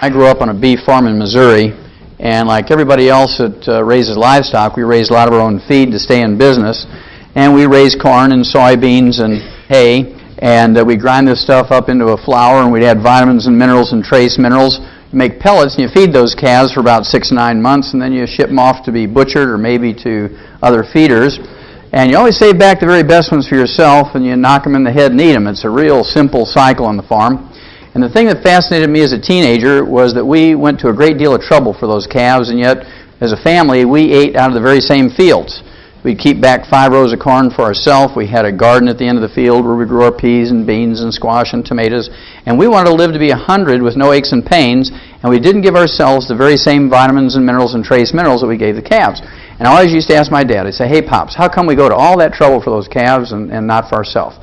I grew up on a beef farm in Missouri, and like everybody else that raises livestock, we raised a lot of our own feed to stay in business. And we raised corn and soybeans and hay, and we grind this stuff up into a flour, and we'd add vitamins and minerals and trace minerals. You make pellets, and you feed those calves for about 6 to 9 months, and then you ship them off to be butchered or maybe to other feeders. And you always save back the very best ones for yourself, and you knock them in the head and eat them. It's a real simple cycle on the farm. And the thing that fascinated me as a teenager was that we went to a great deal of trouble for those calves, and yet, as a family, we ate out of the very same fields. We'd keep back 5 rows of corn for ourselves. We had a garden at the end of the field where we grew our peas and beans and squash and tomatoes. And we wanted to live to be 100 with no aches and pains, and we didn't give ourselves the very same vitamins and minerals and trace minerals that we gave the calves. And I always used to ask my dad, I'd say, "Hey, Pops, how come we go to all that trouble for those calves and not for ourselves?"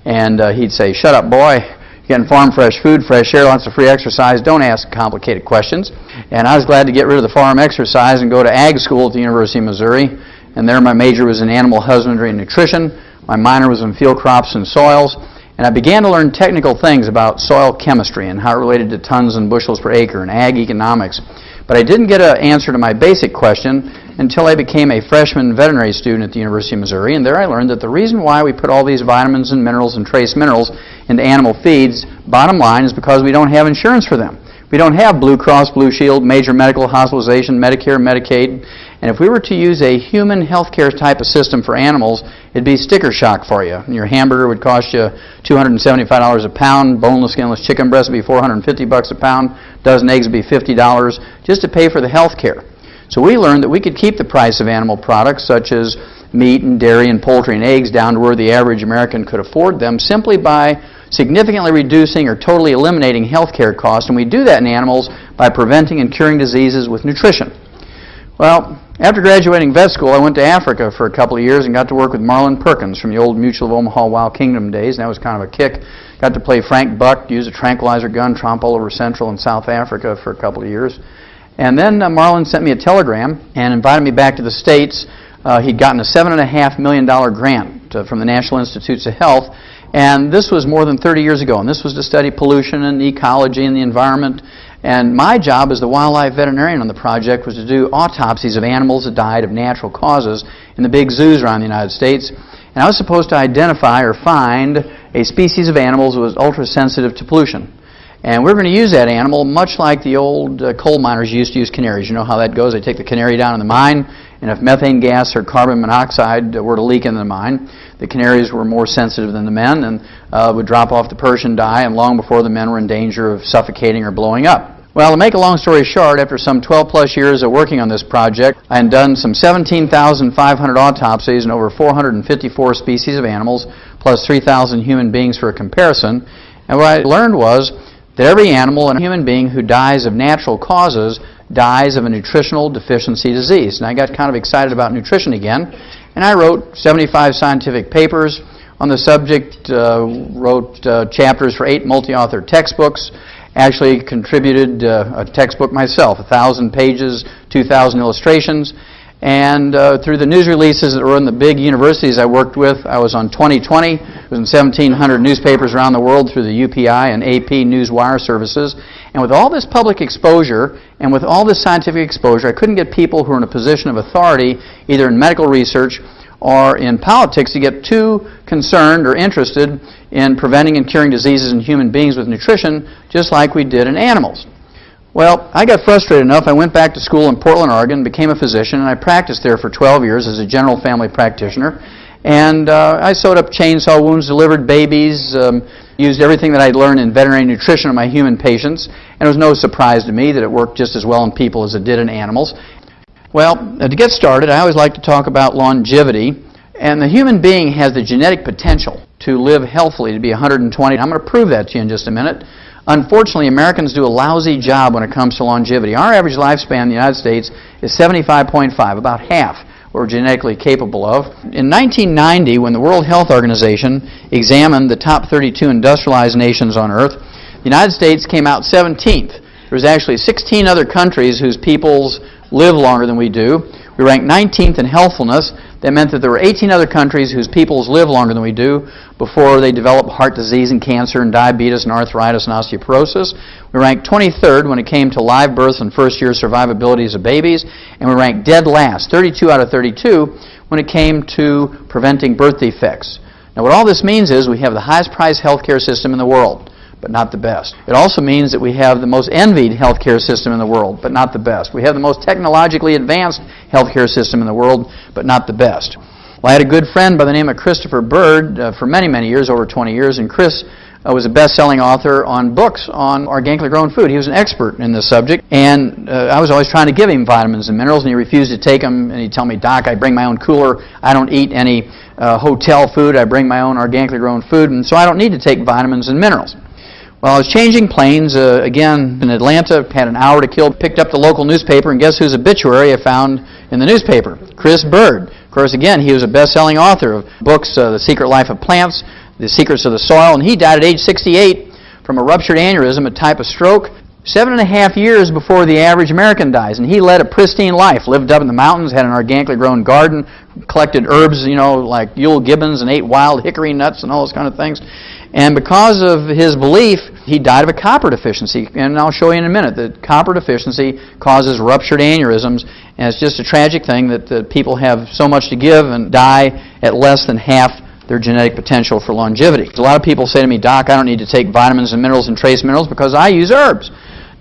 And he'd say, "Shut up, boy. You're getting farm fresh food, fresh air, lots of free exercise. Don't ask complicated questions." And I was glad to get rid of the farm exercise and go to ag school at the University of Missouri. And there my major was in animal husbandry and nutrition. My minor was in field crops and soils. And I began to learn technical things about soil chemistry and how it related to tons and bushels per acre and ag economics. But I didn't get an answer to my basic question until I became a freshman veterinary student at the University of Missouri. And there I learned that the reason why we put all these vitamins and minerals and trace minerals into animal feeds, bottom line, is because we don't have insurance for them. We don't have Blue Cross, Blue Shield, major medical hospitalization, Medicare, Medicaid. And if we were to use a human healthcare type of system for animals, it'd be sticker shock for you. And your hamburger would cost you $275 a pound, boneless, skinless chicken breast would be $450 a pound, dozen eggs would be $50 just to pay for the health care. So we learned that we could keep the price of animal products such as meat and dairy and poultry and eggs down to where the average American could afford them simply by significantly reducing or totally eliminating health care costs. And we do that in animals by preventing and curing diseases with nutrition. Well, after graduating vet school, I went to Africa for a couple of years and got to work with Marlin Perkins from the old Mutual of Omaha Wild Kingdom days, and that was kind of a kick. Got to play Frank Buck, use a tranquilizer gun, tromp all over Central and South Africa for a couple of years. And then Marlin sent me a telegram and invited me back to the States. He'd gotten a $7.5 million grant from the National Institutes of Health, and this was more than 30 years ago, and this was to study pollution and ecology and the environment. And my job as the wildlife veterinarian on the project was to do autopsies of animals that died of natural causes in the big zoos around the United States. And I was supposed to identify or find a species of animals that was ultra-sensitive to pollution. And we're going to use that animal much like the old coal miners used to use canaries. You know how that goes. They take the canary down in the mine, and if methane gas or carbon monoxide were to leak in the mine, the canaries were more sensitive than the men and would drop off the perch and die, and long before the men were in danger of suffocating or blowing up. Well, to make a long story short, after some 12-plus years of working on this project, I had done some 17,500 autopsies and over 454 species of animals, plus 3,000 human beings for a comparison. And what I learned was that every animal and human being who dies of natural causes dies of a nutritional deficiency disease. And I got kind of excited about nutrition again, and I wrote 75 scientific papers on the subject, wrote chapters for 8 multi-author textbooks, actually contributed a textbook myself, 1,000 pages, 2,000 illustrations, and through the news releases that were in the big universities I worked with, I was on 2020. It was in 1,700 newspapers around the world through the UPI and AP Newswire services. And with all this public exposure and with all this scientific exposure, I couldn't get people who are in a position of authority, either in medical research or in politics, to get too concerned or interested in preventing and curing diseases in human beings with nutrition, just like we did in animals. Well, I got frustrated enough, I went back to school in Portland, Oregon, became a physician, and I practiced there for 12 years as a general family practitioner. And I sewed up chainsaw wounds, delivered babies, used everything that I'd learned in veterinary nutrition on my human patients, and it was no surprise to me that it worked just as well in people as it did in animals. Well, to get started, I always like to talk about longevity, and the human being has the genetic potential to live healthily to be 120. I'm going to prove that to you in just a minute. Unfortunately, Americans do a lousy job when it comes to longevity. Our average lifespan in the United States is 75.5, about half what we're genetically capable of. In 1990, when the World Health Organization examined the top 32 industrialized nations on Earth, the United States came out 17th. There was actually 16 other countries whose peoples live longer than we do. We ranked 19th in healthfulness. That meant that there were 18 other countries whose peoples live longer than we do before they develop heart disease and cancer and diabetes and arthritis and osteoporosis. We ranked 23rd when it came to live births and first-year survivabilities of babies, and we ranked dead last, 32 out of 32, when it came to preventing birth defects. Now what all this means is we have the highest priced healthcare system in the world, but not the best. It also means that we have the most envied healthcare system in the world, but not the best. We have the most technologically advanced healthcare system in the world, but not the best. Well, I had a good friend by the name of Christopher Bird for many, many years, over 20 years, and Chris was a best-selling author on books on organically grown food. He was an expert in this subject, and I was always trying to give him vitamins and minerals, and he refused to take them, and he'd tell me, Doc, I bring my own cooler, I don't eat any hotel food, I bring my own organically grown food, and so I don't need to take vitamins and minerals. Well, I was changing planes, again, in Atlanta, had an hour to kill, picked up the local newspaper, and guess whose obituary I found in the newspaper? Chris Bird. Of course, again, he was a best-selling author of books, The Secret Life of Plants, The Secrets of the Soil, and he died at age 68 from a ruptured aneurysm, a type of stroke, 7.5 years before the average American dies. And he led a pristine life, lived up in the mountains, had an organically grown garden, collected herbs, like Yule Gibbons, and ate wild hickory nuts and all those kind of things. And because of his belief, he died of a copper deficiency. And I'll show you in a minute that copper deficiency causes ruptured aneurysms, and it's just a tragic thing that people have so much to give and die at less than half their genetic potential for longevity. A lot of people say to me, Doc, I don't need to take vitamins and minerals and trace minerals because I use herbs.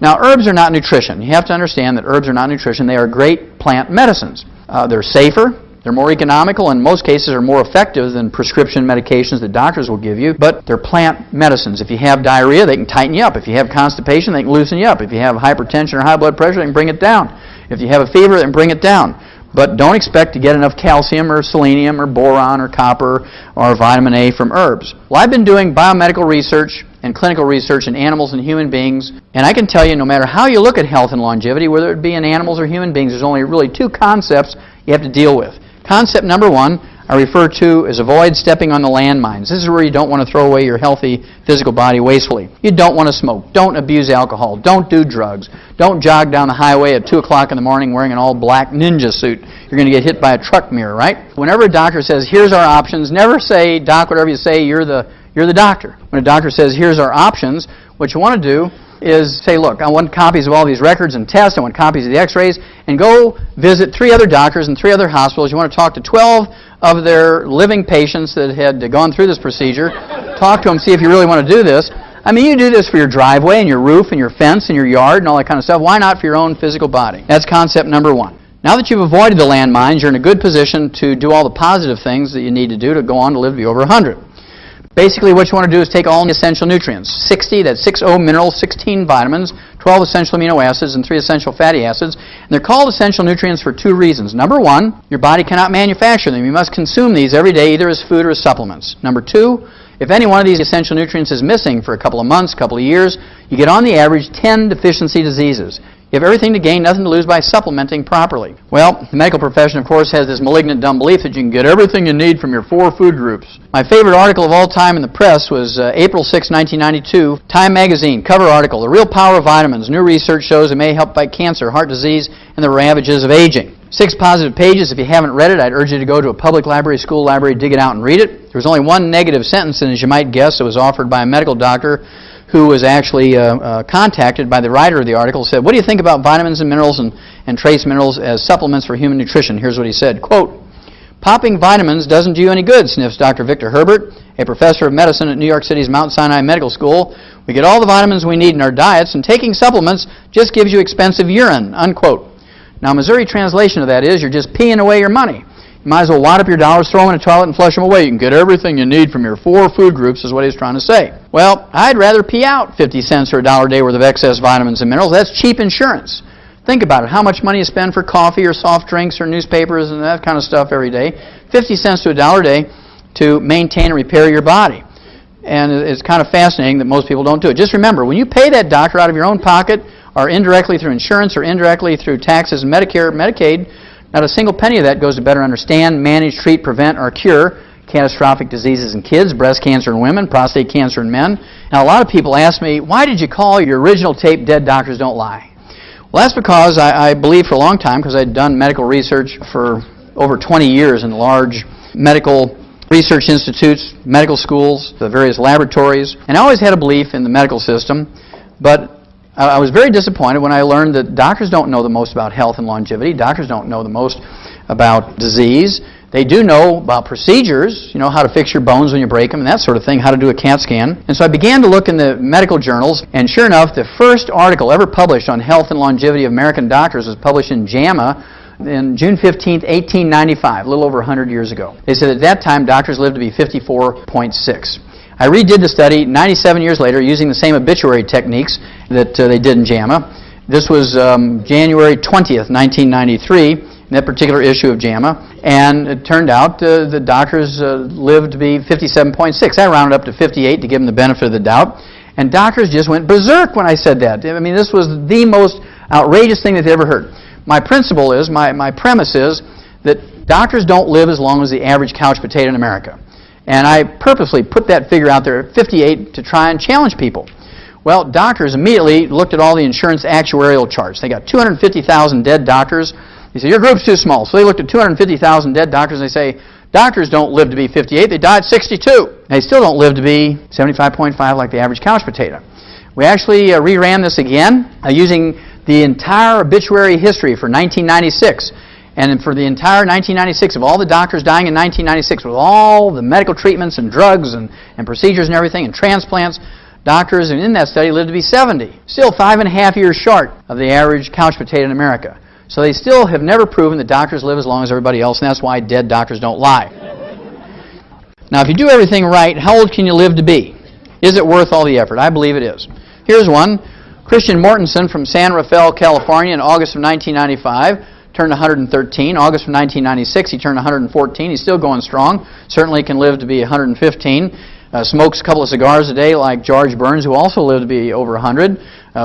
Now, herbs are not nutrition. You have to understand that herbs are not nutrition. They are great plant medicines. They're safer. They're more economical, and in most cases are more effective than prescription medications that doctors will give you, but they're plant medicines. If you have diarrhea, they can tighten you up. If you have constipation, they can loosen you up. If you have hypertension or high blood pressure, they can bring it down. If you have a fever, they can bring it down. But don't expect to get enough calcium or selenium or boron or copper or vitamin A from herbs. Well, I've been doing biomedical research and clinical research in animals and human beings, and I can tell you no matter how you look at health and longevity, whether it be in animals or human beings, there's only really two concepts you have to deal with. Concept number one I refer to as avoid stepping on the landmines. This is where you don't want to throw away your healthy physical body wastefully. You don't want to smoke. Don't abuse alcohol. Don't do drugs. Don't jog down the highway at 2 o'clock in the morning wearing an all-black ninja suit. You're going to get hit by a truck mirror, right? Whenever a doctor says, here's our options, never say, Doc, whatever you say, you're the doctor. When a doctor says, here's our options, what you want to do is say, look, I want copies of all these records and tests, I want copies of the x-rays, and go visit 3 other doctors and 3 other hospitals. You want to talk to 12 of their living patients that had gone through this procedure. Talk to them, see if you really want to do this. I mean, you do this for your driveway and your roof and your fence and your yard and all that kind of stuff. Why not for your own physical body? That's concept number one. Now that you've avoided the landmines, you're in a good position to do all the positive things that you need to do to go on to live to be over 100. Basically, what you want to do is take all the essential nutrients. 60, that's 6 minerals, 16 vitamins, 12 essential amino acids, and 3 essential fatty acids. And they're called essential nutrients for 2 reasons. Number 1, your body cannot manufacture them. You must consume these every day, either as food or as supplements. Number 2, if any one of these essential nutrients is missing for a couple of months, couple of years, you get on the average 10 deficiency diseases. You have everything to gain, nothing to lose by supplementing properly. Well, the medical profession, of course, has this malignant dumb belief that you can get everything you need from your 4 food groups. My favorite article of all time in the press was April 6, 1992, Time magazine, cover article, The Real Power of Vitamins. New research shows it may help fight cancer, heart disease, and the ravages of aging. 6 positive pages. If you haven't read it, I'd urge you to go to a public library, school library, dig it out and read it. There was only one negative sentence, and as you might guess, it was offered by a medical doctor who was actually contacted by the writer of the article, said, what do you think about vitamins and minerals and trace minerals as supplements for human nutrition? Here's what he said, quote, popping vitamins doesn't do you any good, sniffs Dr. Victor Herbert, a professor of medicine at New York City's Mount Sinai Medical School. We get all the vitamins we need in our diets, and taking supplements just gives you expensive urine, unquote. Now, Missouri translation of that is, you're just peeing away your money. You might as well wad up your dollars, throw them in a toilet, and flush them away. You can get everything you need from your 4 food groups, is what he's trying to say. Well, I'd rather pee out 50 cents or $1 a day worth of excess vitamins and minerals. That's cheap insurance. Think about it. How much money you spend for coffee or soft drinks or newspapers and that kind of stuff every day. 50 cents to $1 a day to maintain and repair your body. And it's kind of fascinating that most people don't do it. Just remember, when you pay that doctor out of your own pocket, or indirectly through insurance, or indirectly through taxes and Medicare, Medicaid, not a single penny of that goes to better understand, manage, treat, prevent, or cure catastrophic diseases in kids, breast cancer in women, prostate cancer in men. Now, a lot of people ask me, why did you call your original tape Dead Doctors Don't Lie? Well, that's because I believed for a long time, because I'd done medical research for over 20 years in large medical research institutes, medical schools, the various laboratories, and I always had a belief in the medical system, but I was very disappointed when I learned that doctors don't know the most about health and longevity. Doctors don't know the most about disease. They do know about procedures, how to fix your bones when you break them and that sort of thing, how to do a CAT scan. And so I began to look in the medical journals, and sure enough, the first article ever published on health and longevity of American doctors was published in JAMA in June 15, 1895, a little over 100 years ago. They said at that time doctors lived to be 54.6. I redid the study 97 years later using the same obituary techniques that they did in JAMA. This was January 20th, 1993, in that particular issue of JAMA. And it turned out the doctors lived to be 57.6. I rounded up to 58 to give them the benefit of the doubt. And doctors just went berserk when I said that. I mean, this was the most outrageous thing that they ever heard. My principle is, my premise is, that doctors don't live as long as the average couch potato in America. And I purposely put that figure out there at 58 to try and challenge people. Well, doctors immediately looked at all the insurance actuarial charts. They got 250,000 dead doctors. They said, your group's too small. So they looked at 250,000 dead doctors and they say, doctors don't live to be 58, they died at 62. They still don't live to be 75.5 like the average couch potato. We actually reran this again using the entire obituary history for 1996. And for the entire 1996, of all the doctors dying in 1996, with all the medical treatments and drugs and procedures and everything and transplants, doctors in that study lived to be 70. Still 5.5 years short of the average couch potato in America. So they still have never proven that doctors live as long as everybody else, and that's why dead doctors don't lie. Now, if you do everything right, how old can you live to be? Is it worth all the effort? I believe it is. Here's one. Christian Mortensen from San Rafael, California in August of 1995 turned 113. August of 1996, he turned 114. He's still going strong. Certainly can live to be 115. Smokes a couple of cigars a day like George Burns, who also lived to be over 100.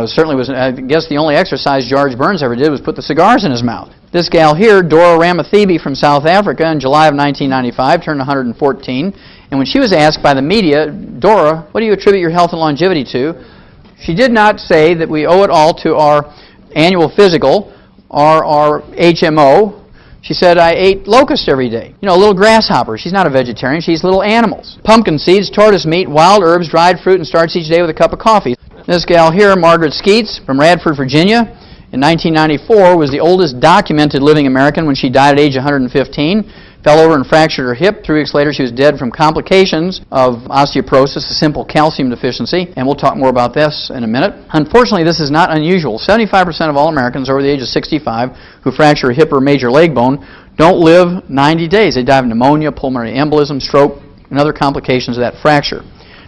Certainly was, I guess, the only exercise George Burns ever did was put the cigars in his mouth. This gal here, Dora Ramathebe from South Africa, in July of 1995, turned 114. And when she was asked by the media, Dora, what do you attribute your health and longevity to? She did not say that we owe it all to our annual physical or our HMO. She said, I ate locusts every day. Little grasshoppers. She's not a vegetarian. She's little animals. Pumpkin seeds, tortoise meat, wild herbs, dried fruit, and starts each day with a cup of coffee. This gal here, Margaret Skeets from Radford, Virginia, in 1994 was the oldest documented living American when she died at age 115. Fell over and fractured her hip. 3 weeks later, she was dead from complications of osteoporosis, a simple calcium deficiency, and we'll talk more about this in a minute. Unfortunately, this is not unusual. 75% of all Americans over the age of 65 who fracture a hip or major leg bone don't live 90 days. They die of pneumonia, pulmonary embolism, stroke, and other complications of that fracture.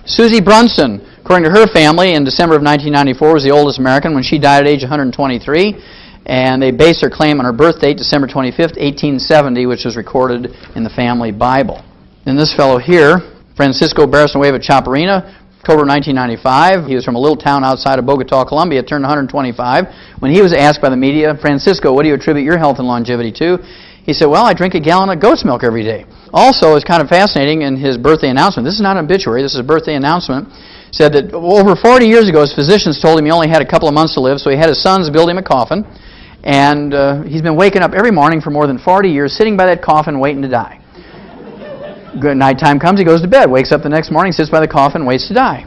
Susie Brunson, according to her family, in December of 1994, was the oldest American when she died at age 123. And they based their claim on her birth date, December 25th, 1870, which was recorded in the family Bible. And this fellow here, Francisco Barrasanueva Chaparina, October 1995. He was from a little town outside of Bogota, Colombia, turned 125. When he was asked by the media, Francisco, what do you attribute your health and longevity to? He said, well, I drink a gallon of goat's milk every day. Also, it's kind of fascinating in his birthday announcement. This is not an obituary, this is a birthday announcement. Said that over 40 years ago, his physicians told him he only had a couple of months to live, so he had his sons build him a coffin. And he's been waking up every morning for more than 40 years, sitting by that coffin waiting to die. Good nighttime comes, he goes to bed, wakes up the next morning, sits by the coffin, waits to die.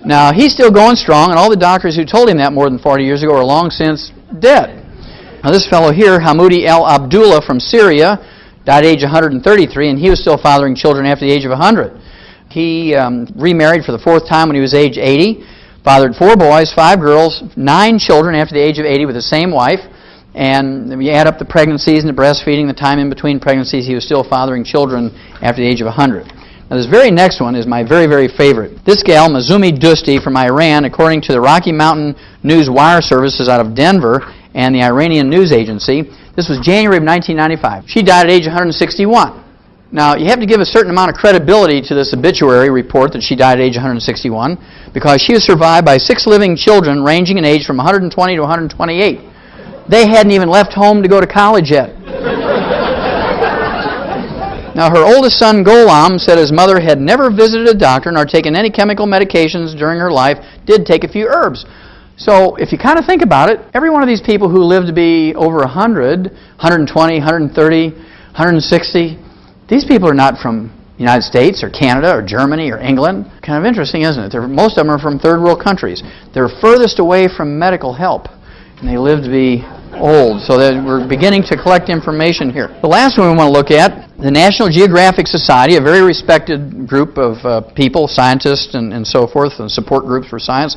Now, he's still going strong, and all the doctors who told him that more than 40 years ago are long since dead. Now, this fellow here, Hamoudi El Abdullah from Syria, died at age 133, and he was still fathering children after the age of 100. He remarried for the 4th time when he was age 80. Fathered 4 boys, 5 girls, 9 children after the age of 80 with the same wife. And when you add up the pregnancies and the breastfeeding, the time in between pregnancies, he was still fathering children after the age of 100. Now this very next one is my very, very favorite. This gal, Mazumi Dusti from Iran, according to the Rocky Mountain News Wire Services out of Denver and the Iranian News Agency, this was January of 1995. She died at age 161. Now, you have to give a certain amount of credibility to this obituary report that she died at age 161 because she was survived by 6 living children ranging in age from 120 to 128. They hadn't even left home to go to college yet. Now, her oldest son, Gholam, said his mother had never visited a doctor nor taken any chemical medications during her life, did take a few herbs. So if you kind of think about it, every one of these people who live to be over 100, 120, 130, 160, these people are not from the United States or Canada or Germany or England. Kind of interesting, isn't it? Most of them are from third world countries. They're furthest away from medical help, and they live to be old. So that we're beginning to collect information here. The last one we want to look at, the National Geographic Society, a very respected group of people, scientists and so forth, and support groups for science,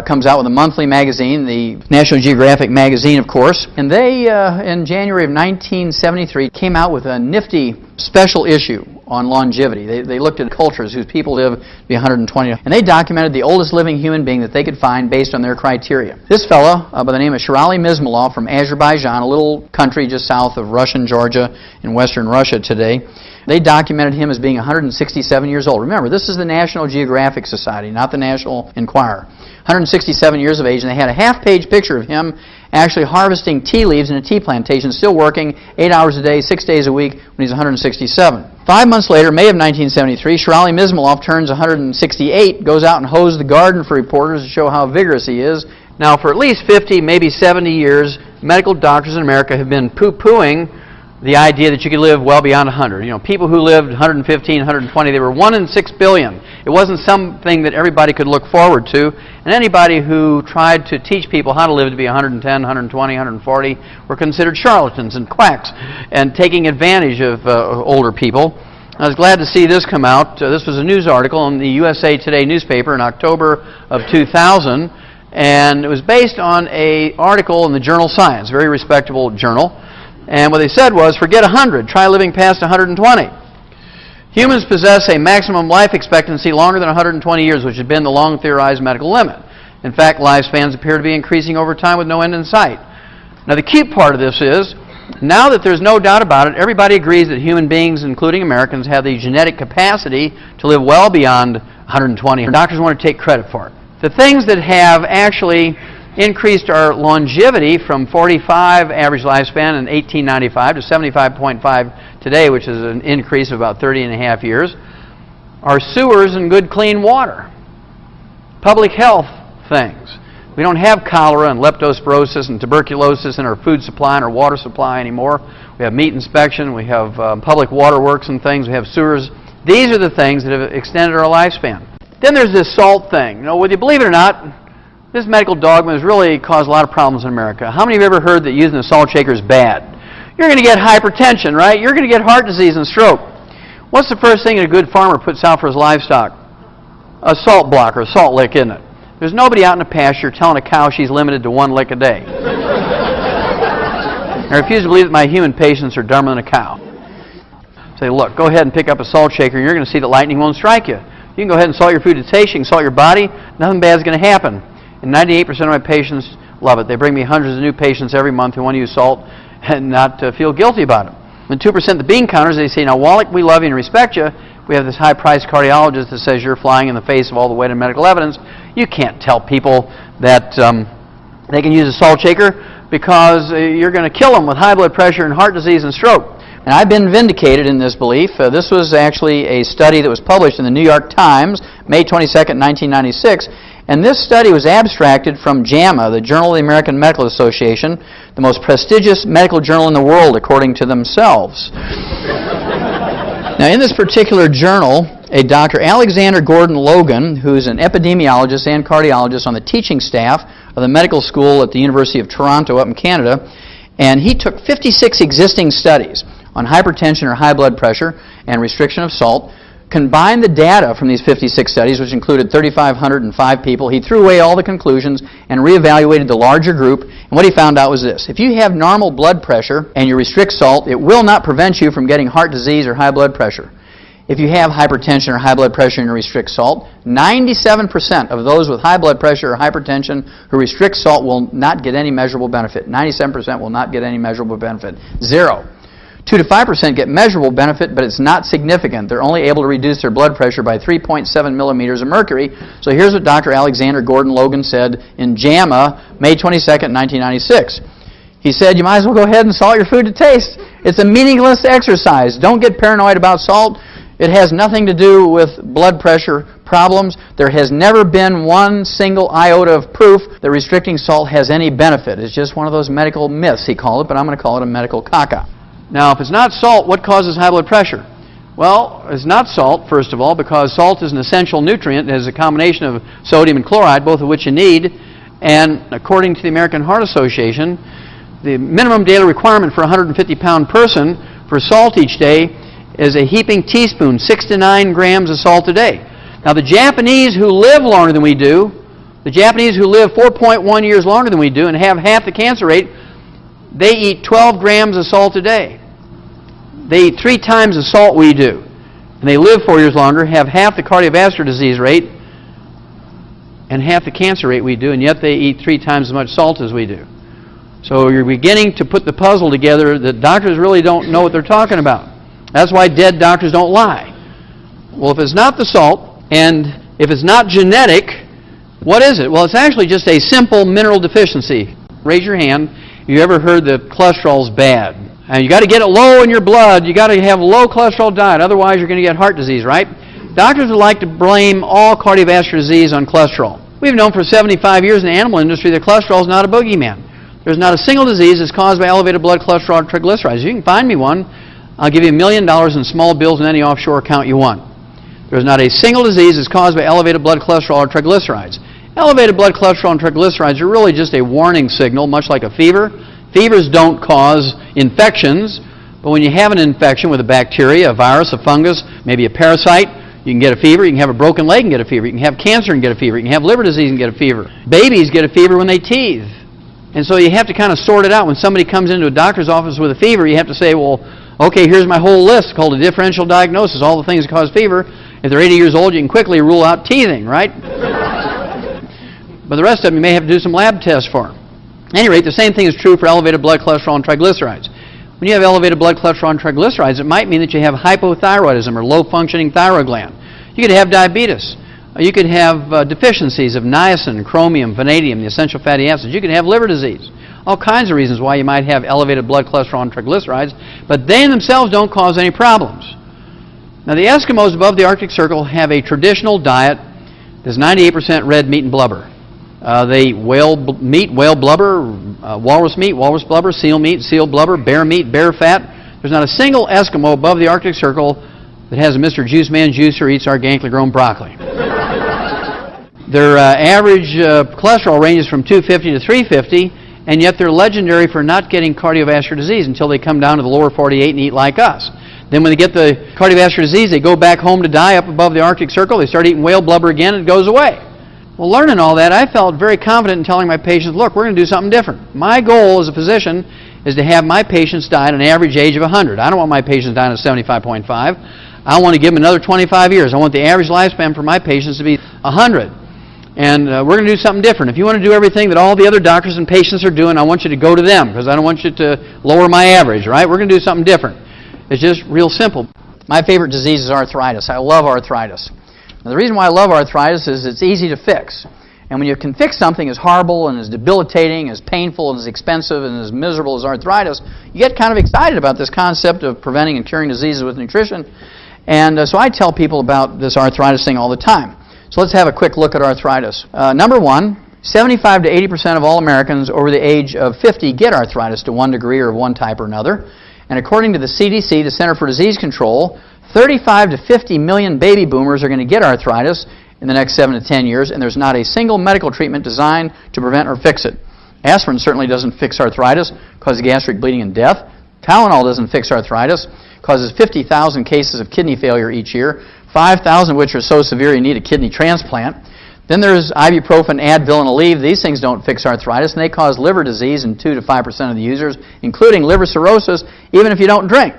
comes out with a monthly magazine, the National Geographic magazine, of course. And they, in January of 1973, came out with a nifty special issue on longevity. They looked at cultures whose people live to be 120, and they documented the oldest living human being that they could find based on their criteria. This fellow, by the name of Sherali Mizmulov from Azerbaijan, a little country just south of Russian Georgia in western Russia today, they documented him as being 167 years old. Remember, this is the National Geographic Society, not the National Enquirer. 167 years of age, and they had a half-page picture of him actually harvesting tea leaves in a tea plantation, still working 8 hours a day, 6 days a week when he's 167. 5 months later, May of 1973, Sherali Mizmulov turns 168, goes out and hoes the garden for reporters to show how vigorous he is. Now, for at least 50, maybe 70 years, medical doctors in America have been poo-pooing the idea that you could live well beyond 100. You know, people who lived 115, 120, they were 1 in 6 billion. It wasn't something that everybody could look forward to. And anybody who tried to teach people how to live to be 110, 120, 140 were considered charlatans and quacks and taking advantage of older people. I was glad to see this come out. This was a news article in the USA Today newspaper in October of 2000. And it was based on an article in the journal Science, a very respectable journal. And what they said was, forget 100, try living past 120. Humans possess a maximum life expectancy longer than 120 years, which had been the long theorized medical limit. In fact, lifespans appear to be increasing over time with no end in sight. Now, the key part of this is, now that there's no doubt about it, everybody agrees that human beings, including Americans, have the genetic capacity to live well beyond 120. Doctors want to take credit for it. The things that have actually increased our longevity from 45 average lifespan in 1895 to 75.5 today, which is an increase of about 30 and a half years, are sewers and good clean water. Public health things. We don't have cholera and leptospirosis and tuberculosis in our food supply and our water supply anymore. We have meat inspection, we have public waterworks and things, we have sewers. These are the things that have extended our lifespan. Then there's this salt thing. You know, whether you believe it or not, this medical dogma has really caused a lot of problems in America. How many of you have ever heard that using a salt shaker is bad? You're going to get hypertension, right? You're going to get heart disease and stroke. What's the first thing a good farmer puts out for his livestock? A salt block or a salt lick, isn't it? There's nobody out in the pasture telling a cow she's limited to 1 lick a day. I refuse to believe that my human patients are dumber than a cow. Say, look, go ahead and pick up a salt shaker and you're going to see that lightning won't strike you. You can go ahead and salt your food to taste, you can salt your body, nothing bad is going to happen. And 98% of my patients love it. They bring me hundreds of new patients every month who want to use salt and not feel guilty about it. And 2% of the bean counters, they say, now, Wallach, we love you and respect you. We have this high-priced cardiologist that says you're flying in the face of all the weight of medical evidence. You can't tell people that they can use a salt shaker because you're going to kill them with high blood pressure and heart disease and stroke. And I've been vindicated in this belief. This was actually a study that was published in the New York Times, May 22nd, 1996. And this study was abstracted from JAMA, the Journal of the American Medical Association, the most prestigious medical journal in the world, according to themselves. Now, in this particular journal, a Dr. Alexander Gordon Logan, who's an epidemiologist and cardiologist on the teaching staff of the medical school at the University of Toronto up in Canada, and he took 56 existing studies on hypertension or high blood pressure and restriction of salt, combined the data from these 56 studies, which included 3,505 people. He threw away all the conclusions and reevaluated the larger group. And what he found out was this. If you have normal blood pressure and you restrict salt, it will not prevent you from getting heart disease or high blood pressure. If you have hypertension or high blood pressure and you restrict salt, 97% of those with high blood pressure or hypertension who restrict salt will not get any measurable benefit. 97% will not get any measurable benefit. 0. 2 to 5% get measurable benefit, but it's not significant. They're only able to reduce their blood pressure by 3.7 millimeters of mercury. So here's what Dr. Alexander Gordon Logan said in JAMA, May 22nd, 1996. He said, you might as well go ahead and salt your food to taste. It's a meaningless exercise. Don't get paranoid about salt. It has nothing to do with blood pressure problems. There has never been one single iota of proof that restricting salt has any benefit. It's just one of those medical myths, he called it, but I'm going to call it a medical caca. Now, if it's not salt, what causes high blood pressure? Well, it's not salt, first of all, because salt is an essential nutrient. It has a combination of sodium and chloride, both of which you need. And according to the American Heart Association, the minimum daily requirement for a 150-pound person for salt each day is a heaping teaspoon, 6 to 9 grams of salt a day. Now, the Japanese who live longer than we do, the Japanese who live 4.1 years longer than we do and have half the cancer rate, they eat 12 grams of salt a day. They eat 3 times the salt we do. And they live 4 years longer, have half the cardiovascular disease rate, and half the cancer rate we do, and yet they eat 3 times as much salt as we do. So you're beginning to put the puzzle together that doctors really don't know what they're talking about. That's why dead doctors don't lie. Well, if it's not the salt, and if it's not genetic, what is it? Well, it's actually just a simple mineral deficiency. Raise your hand. You ever heard that cholesterol's bad? And you got to get it low in your blood. You got to have a low cholesterol diet. Otherwise, you're going to get heart disease, right? Doctors would like to blame all cardiovascular disease on cholesterol. We've known for 75 years in the animal industry that cholesterol is not a boogeyman. There's not a single disease that's caused by elevated blood cholesterol or triglycerides. You can find me one. I'll give you $1 million in small bills in any offshore account you want. There's not a single disease that's caused by elevated blood cholesterol or triglycerides. Elevated blood cholesterol and triglycerides are really just a warning signal, much like a fever. Fevers don't cause infections, but when you have an infection with a bacteria, a virus, a fungus, maybe a parasite, you can get a fever. You can have a broken leg and get a fever. You can have cancer and get a fever. You can have liver disease and get a fever. Babies get a fever when they teethe. And so you have to kind of sort it out. When somebody comes into a doctor's office with a fever, you have to say, well, okay, here's my whole list called a differential diagnosis, all the things that cause fever. If they're 80 years old, you can quickly rule out teething, right? But the rest of them, you may have to do some lab tests for them. At any rate, the same thing is true for elevated blood cholesterol and triglycerides. When you have elevated blood cholesterol and triglycerides, it might mean that you have hypothyroidism or low-functioning thyroid gland. You could have diabetes. You could have deficiencies of niacin, chromium, vanadium, the essential fatty acids. You could have liver disease. All kinds of reasons why you might have elevated blood cholesterol and triglycerides, but they in themselves don't cause any problems. Now, the Eskimos above the Arctic Circle have a traditional diet that's 98% red meat and blubber. They eat whale meat, whale blubber, walrus meat, walrus blubber, seal meat, seal blubber, bear meat, bear fat. There's not a single Eskimo above the Arctic Circle that has a Mr. Juice Man juice or eats organically grown broccoli. Their average cholesterol ranges from 250 to 350, and yet they're legendary for not getting cardiovascular disease until they come down to the lower 48 and eat like us. Then when they get the cardiovascular disease, they go back home to die up above the Arctic Circle. They start eating whale blubber again, and it goes away. Well, learning all that, I felt very confident in telling my patients, look, we're going to do something different. My goal as a physician is to have my patients die at an average age of 100. I don't want my patients dying at 75.5. I want to give them another 25 years. I want the average lifespan for my patients to be 100. And we're going to do something different. If you want to do everything that all the other doctors and patients are doing, I want you to go to them because I don't want you to lower my average, right? We're going to do something different. It's just real simple. My favorite disease is arthritis. I love arthritis. Now, the reason why I love arthritis is it's easy to fix. And when you can fix something as horrible and as debilitating, as painful and as expensive and as miserable as arthritis, you get kind of excited about this concept of preventing and curing diseases with nutrition. And so I tell people about this arthritis thing all the time. So let's have a quick look at arthritis. Number one, 75 to 80% of all Americans over the age of 50 get arthritis to one degree or of one type or another. And according to the CDC, the Center for Disease Control, 35 to 50 million baby boomers are going to get arthritis in the next 7 to 10 years, and there's not a single medical treatment designed to prevent or fix it. Aspirin certainly doesn't fix arthritis, causes gastric bleeding and death. Tylenol doesn't fix arthritis, causes 50,000 cases of kidney failure each year, 5,000 which are so severe you need a kidney transplant. Then there's ibuprofen, Advil, and Aleve. These things don't fix arthritis, and they cause liver disease in 2 to 5% of the users, including liver cirrhosis, even if you don't drink.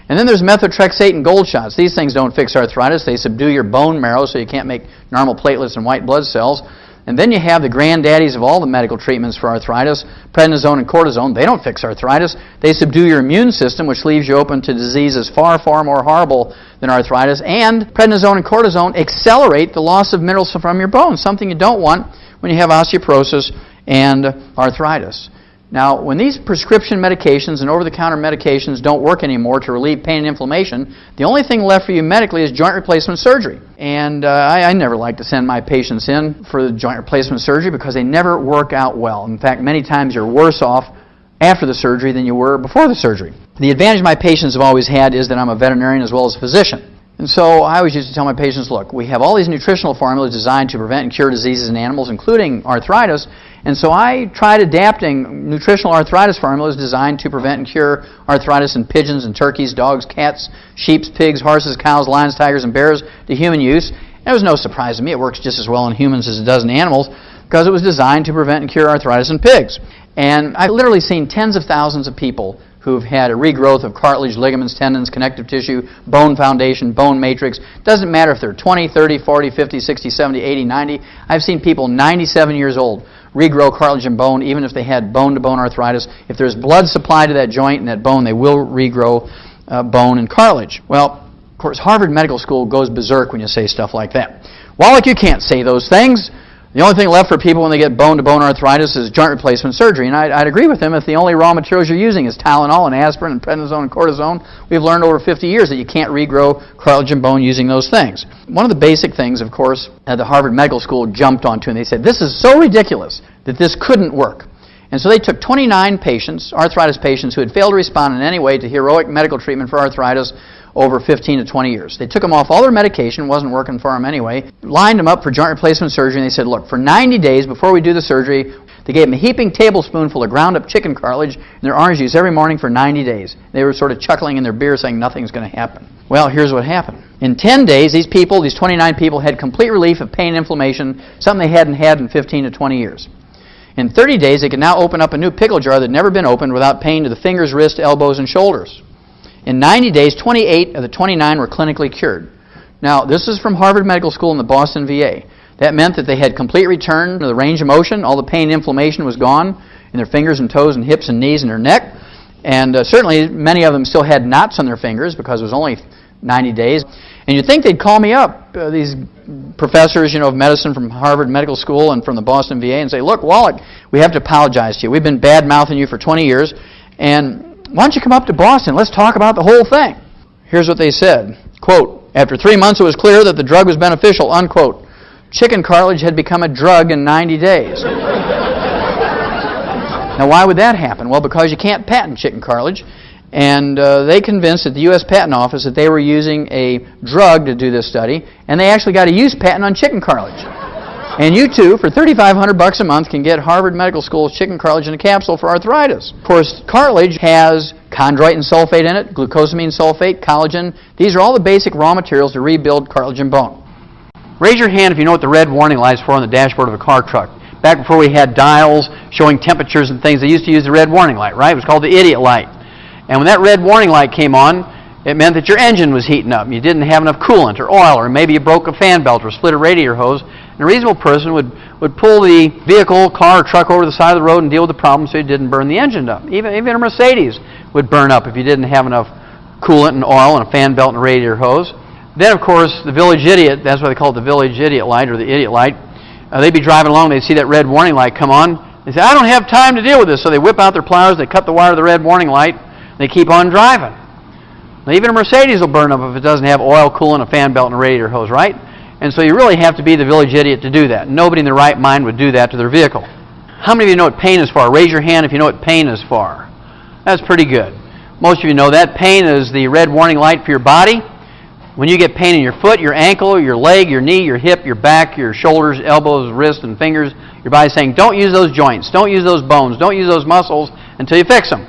And then there's methotrexate and gold shots. These things don't fix arthritis. They subdue your bone marrow so you can't make normal platelets and white blood cells. And then you have the granddaddies of all the medical treatments for arthritis, prednisone and cortisone. They don't fix arthritis. They subdue your immune system, which leaves you open to diseases far, far more horrible than arthritis. And prednisone and cortisone accelerate the loss of minerals from your bones, something you don't want when you have osteoporosis and arthritis. Now, when these prescription medications and over-the-counter medications don't work anymore to relieve pain and inflammation, the only thing left for you medically is joint replacement surgery. And I never like to send my patients in for the joint replacement surgery because they never work out well. In fact, many times you're worse off after the surgery than you were before the surgery. The advantage my patients have always had is that I'm a veterinarian as well as a physician. And so I always used to tell my patients, look, we have all these nutritional formulas designed to prevent and cure diseases in animals, including arthritis, and so I tried adapting nutritional arthritis formulas designed to prevent and cure arthritis in pigeons and turkeys, dogs, cats, sheep, pigs, horses, cows, lions, tigers, and bears to human use. And it was no surprise to me. It works just as well in humans as it does in animals because it was designed to prevent and cure arthritis in pigs. And I've literally seen tens of thousands of people who've had a regrowth of cartilage, ligaments, tendons, connective tissue, bone foundation, bone matrix. Doesn't matter if they're 20, 30, 40, 50, 60, 70, 80, 90. I've seen people 97 years old regrow cartilage and bone even if they had bone-to-bone arthritis. If there's blood supply to that joint and that bone, they will regrow bone and cartilage. Well, of course, Harvard Medical School goes berserk when you say stuff like that. Wallach, you can't say those things. The only thing left for people when they get bone-to-bone arthritis is joint replacement surgery. And I'd agree with him if the only raw materials you're using is Tylenol and aspirin and prednisone and cortisone. We've learned over 50 years that you can't regrow cartilage and bone using those things. One of the basic things, of course, that the Harvard Medical School jumped onto, and they said, this is so ridiculous that this couldn't work. And so they took 29 patients, arthritis patients, who had failed to respond in any way to heroic medical treatment for arthritis over 15 to 20 years. They took them off all their medication, wasn't working for them anyway, lined them up for joint replacement surgery, and they said, look, for 90 days before we do the surgery, they gave them a heaping tablespoonful of ground-up chicken cartilage in their orange juice every morning for 90 days. They were sort of chuckling in their beer saying nothing's going to happen. Well, here's what happened. In 10 days, these 29 people had complete relief of pain and inflammation, something they hadn't had in 15 to 20 years. In 30 days, they could now open up a new pickle jar that had never been opened without pain to the fingers, wrists, elbows, and shoulders. In 90 days, 28 of the 29 were clinically cured. Now, this is from Harvard Medical School in the Boston VA. That meant that they had complete return to the range of motion. All the pain and inflammation was gone in their fingers and toes and hips and knees and their neck. And certainly, many of them still had knots on their fingers because it was only 90 days. And you'd think they'd call me up, these professors, of medicine from Harvard Medical School and from the Boston VA, and say, look, Wallach, we have to apologize to you. We've been bad-mouthing you for 20 years, and why don't you come up to Boston? Let's talk about the whole thing. Here's what they said. Quote, after 3 months, it was clear that the drug was beneficial, unquote. Chicken cartilage had become a drug in 90 days. Now, why would that happen? Well, because you can't patent chicken cartilage. And they convinced at the U.S. Patent Office that they were using a drug to do this study, and they actually got a use patent on chicken cartilage. And you too, for $3,500 a month, can get Harvard Medical School's chicken cartilage in a capsule for arthritis. Of course, cartilage has chondroitin sulfate in it, glucosamine sulfate, collagen. These are all the basic raw materials to rebuild cartilage and bone. Raise your hand if you know what the red warning light is for on the dashboard of a car truck. Back before we had dials showing temperatures and things, they used to use the red warning light, right? It was called the idiot light. And when that red warning light came on, it meant that your engine was heating up. You didn't have enough coolant or oil, or maybe you broke a fan belt or split a radiator hose. And a reasonable person would pull the vehicle, car, or truck over the side of the road and deal with the problem so you didn't burn the engine up. Even a Mercedes would burn up if you didn't have enough coolant and oil and a fan belt and a radiator hose. Then, of course, the village idiot, that's why they call it the village idiot light or the idiot light, they'd be driving along, they'd see that red warning light come on. They say, I don't have time to deal with this. So they whip out their pliers, they cut the wire of the red warning light, they keep on driving. Now, even a Mercedes will burn up if it doesn't have oil, coolant, a fan belt, and a radiator hose, right? And so you really have to be the village idiot to do that. Nobody in their right mind would do that to their vehicle. How many of you know what pain is for? Raise your hand if you know what pain is for. That's pretty good. Most of you know that. Pain is the red warning light for your body. When you get pain in your foot, your ankle, your leg, your knee, your hip, your back, your shoulders, elbows, wrists, and fingers, your body's saying, don't use those joints, don't use those bones, don't use those muscles until you fix them.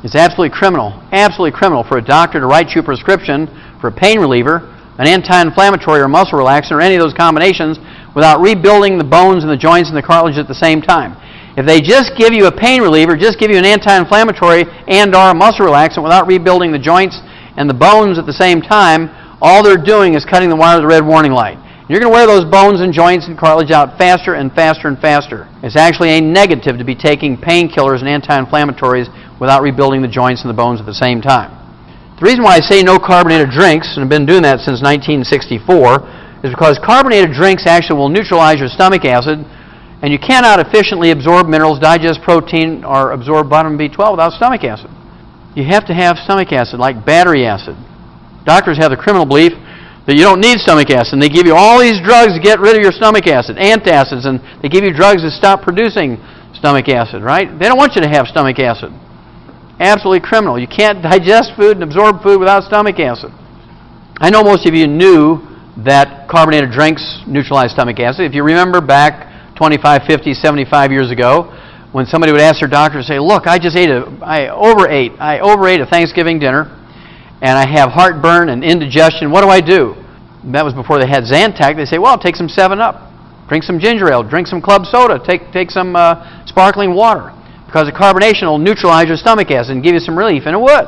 It's absolutely criminal for a doctor to write you a prescription for a pain reliever, an anti-inflammatory or muscle relaxant, or any of those combinations without rebuilding the bones and the joints and the cartilage at the same time. If they just give you a pain reliever, just give you an anti-inflammatory and or a muscle relaxant without rebuilding the joints and the bones at the same time, all they're doing is cutting the wire of the red warning light. You're going to wear those bones and joints and cartilage out faster and faster and faster. It's actually a negative to be taking painkillers and anti-inflammatories without rebuilding the joints and the bones at the same time. The reason why I say no carbonated drinks, and I've been doing that since 1964, is because carbonated drinks actually will neutralize your stomach acid And you cannot efficiently absorb minerals, digest protein, or absorb vitamin B12 without stomach acid. You have to have stomach acid, like battery acid. Doctors have the criminal belief that you don't need stomach acid, and they give you all these drugs to get rid of your stomach acid, antacids, and they give you drugs to stop producing stomach acid, right? They don't want you to have stomach acid. Absolutely criminal. You can't digest food and absorb food without stomach acid. I know most of you knew that carbonated drinks neutralize stomach acid. If you remember back 25, 50, 75 years ago, when somebody would ask their doctor, say, look, I overate a Thanksgiving dinner, and I have heartburn and indigestion. What do I do? That was before they had Zantac. They say, well, take some 7-Up, drink some ginger ale, drink some club soda, take some sparkling water, because the carbonation will neutralize your stomach acid and give you some relief, and it would.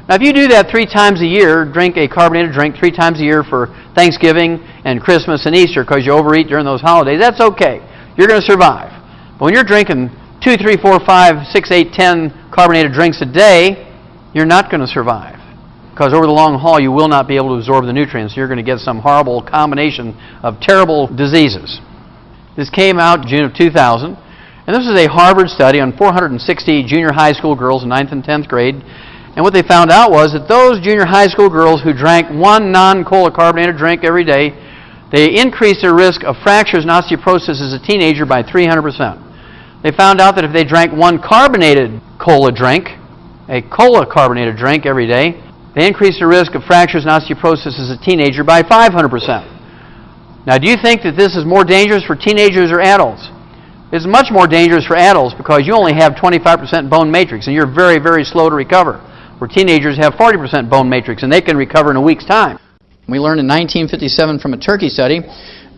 Now, if you do that 3 times a year, drink a carbonated drink 3 times a year for Thanksgiving and Christmas and Easter because you overeat during those holidays, that's okay. You're going to survive. But when you're drinking 2, 3, 4, 5, 6, 8, 10 carbonated drinks a day, you're not going to survive. Because over the long haul, you will not be able to absorb the nutrients. You're going to get some horrible combination of terrible diseases. This came out June of 2000. And this is a Harvard study on 460 junior high school girls in 9th and 10th grade. And what they found out was that those junior high school girls who drank one non-cola carbonated drink every day, they increased their risk of fractures and osteoporosis as a teenager by 300%. They found out that if they drank one carbonated cola drink, a cola carbonated drink every day, they increased the risk of fractures and osteoporosis as a teenager by 500%. Now, do you think that this is more dangerous for teenagers or adults? It's much more dangerous for adults because you only have 25% bone matrix and you're very, very slow to recover. Where teenagers have 40% bone matrix and they can recover in a week's time. We learned in 1957 from a turkey study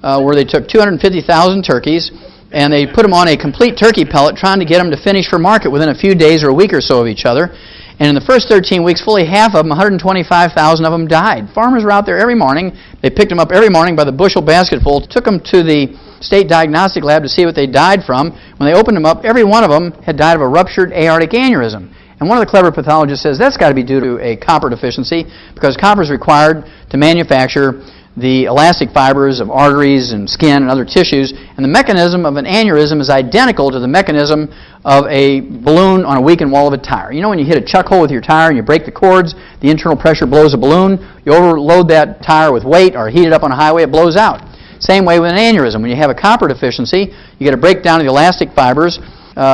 where they took 250,000 turkeys and they put them on a complete turkey pellet trying to get them to finish for market within a few days or a week or so of each other. And in the first 13 weeks, fully half of them, 125,000 of them died. Farmers were out there every morning. They picked them up every morning by the bushel basketful, took them to the state diagnostic lab to see what they died from. When they opened them up, every one of them had died of a ruptured aortic aneurysm. And one of the clever pathologists says that's got to be due to a copper deficiency because copper is required to manufacture the elastic fibers of arteries and skin and other tissues, and the mechanism of an aneurysm is identical to the mechanism of a balloon on a weakened wall of a tire. You know when you hit a chuck hole with your tire and you break the cords, the internal pressure blows a balloon, you overload that tire with weight or heat it up on a highway, it blows out. Same way with an aneurysm. When you have a copper deficiency, you get a breakdown of the elastic fibers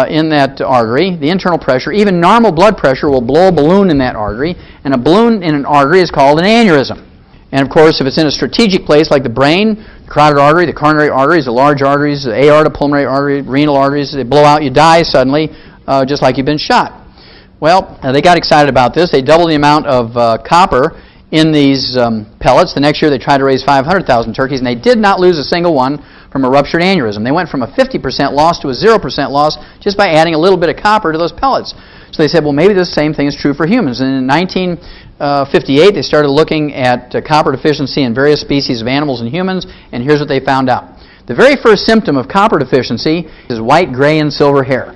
in that artery, the internal pressure, even normal blood pressure will blow a balloon in that artery, and a balloon in an artery is called an aneurysm. And of course, if it's in a strategic place like the brain, the carotid artery, the coronary arteries, the large arteries, the aorta, pulmonary artery, renal arteries, they blow out, you die suddenly, just like you've been shot. Well, they got excited about this. They doubled the amount of copper in these pellets. The next year they tried to raise 500,000 turkeys, and they did not lose a single one from a ruptured aneurysm. They went from a 50% loss to a 0% loss just by adding a little bit of copper to those pellets. So they said, well, maybe this same thing is true for humans. And in 1958, they started looking at copper deficiency in various species of animals and humans, and here's what they found out. The very first symptom of copper deficiency is white, gray, and silver hair.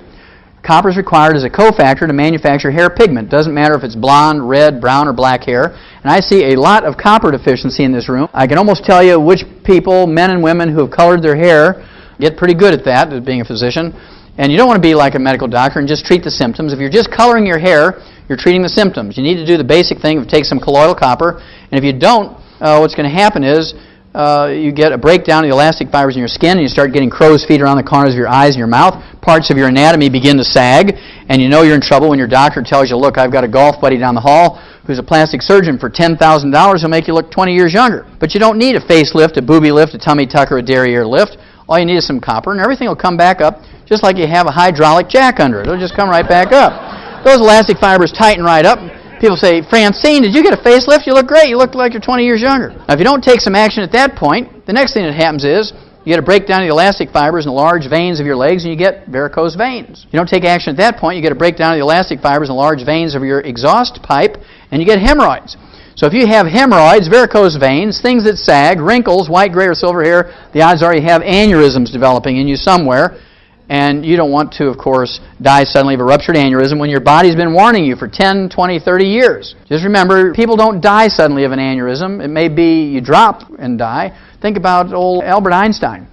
Copper is required as a cofactor to manufacture hair pigment. Doesn't matter if it's blonde, red, brown, or black hair. And I see a lot of copper deficiency in this room. I can almost tell you which people, men and women who have colored their hair, get pretty good at that, as being a physician. And you don't want to be like a medical doctor and just treat the symptoms. If you're just coloring your hair, you're treating the symptoms. You need to do the basic thing of take some colloidal copper. And if you don't, what's going to happen is you get a breakdown of the elastic fibers in your skin, and you start getting crow's feet around the corners of your eyes and your mouth. Parts of your anatomy begin to sag, and you know you're in trouble when your doctor tells you, look, I've got a golf buddy down the hall who's a plastic surgeon for $10,000 who'll make you look 20 years younger. But you don't need a facelift, a booby lift, a tummy tuck, or a derriere lift. All you need is some copper, and everything will come back up just like you have a hydraulic jack under it. It'll just come right back up. Those elastic fibers tighten right up. People say, Francine, did you get a facelift? You look great. You look like you're 20 years younger. Now, if you don't take some action at that point, the next thing that happens is you get a breakdown of the elastic fibers in the large veins of your legs, and you get varicose veins. If you don't take action at that point, you get a breakdown of the elastic fibers in the large veins of your exhaust pipe, and you get hemorrhoids. So if you have hemorrhoids, varicose veins, things that sag, wrinkles, white, gray, or silver hair, the odds are you have aneurysms developing in you somewhere. And you don't want to, of course, die suddenly of a ruptured aneurysm when your body's been warning you for 10, 20, 30 years. Just remember, people don't die suddenly of an aneurysm. It may be you drop and die. Think about old Albert Einstein.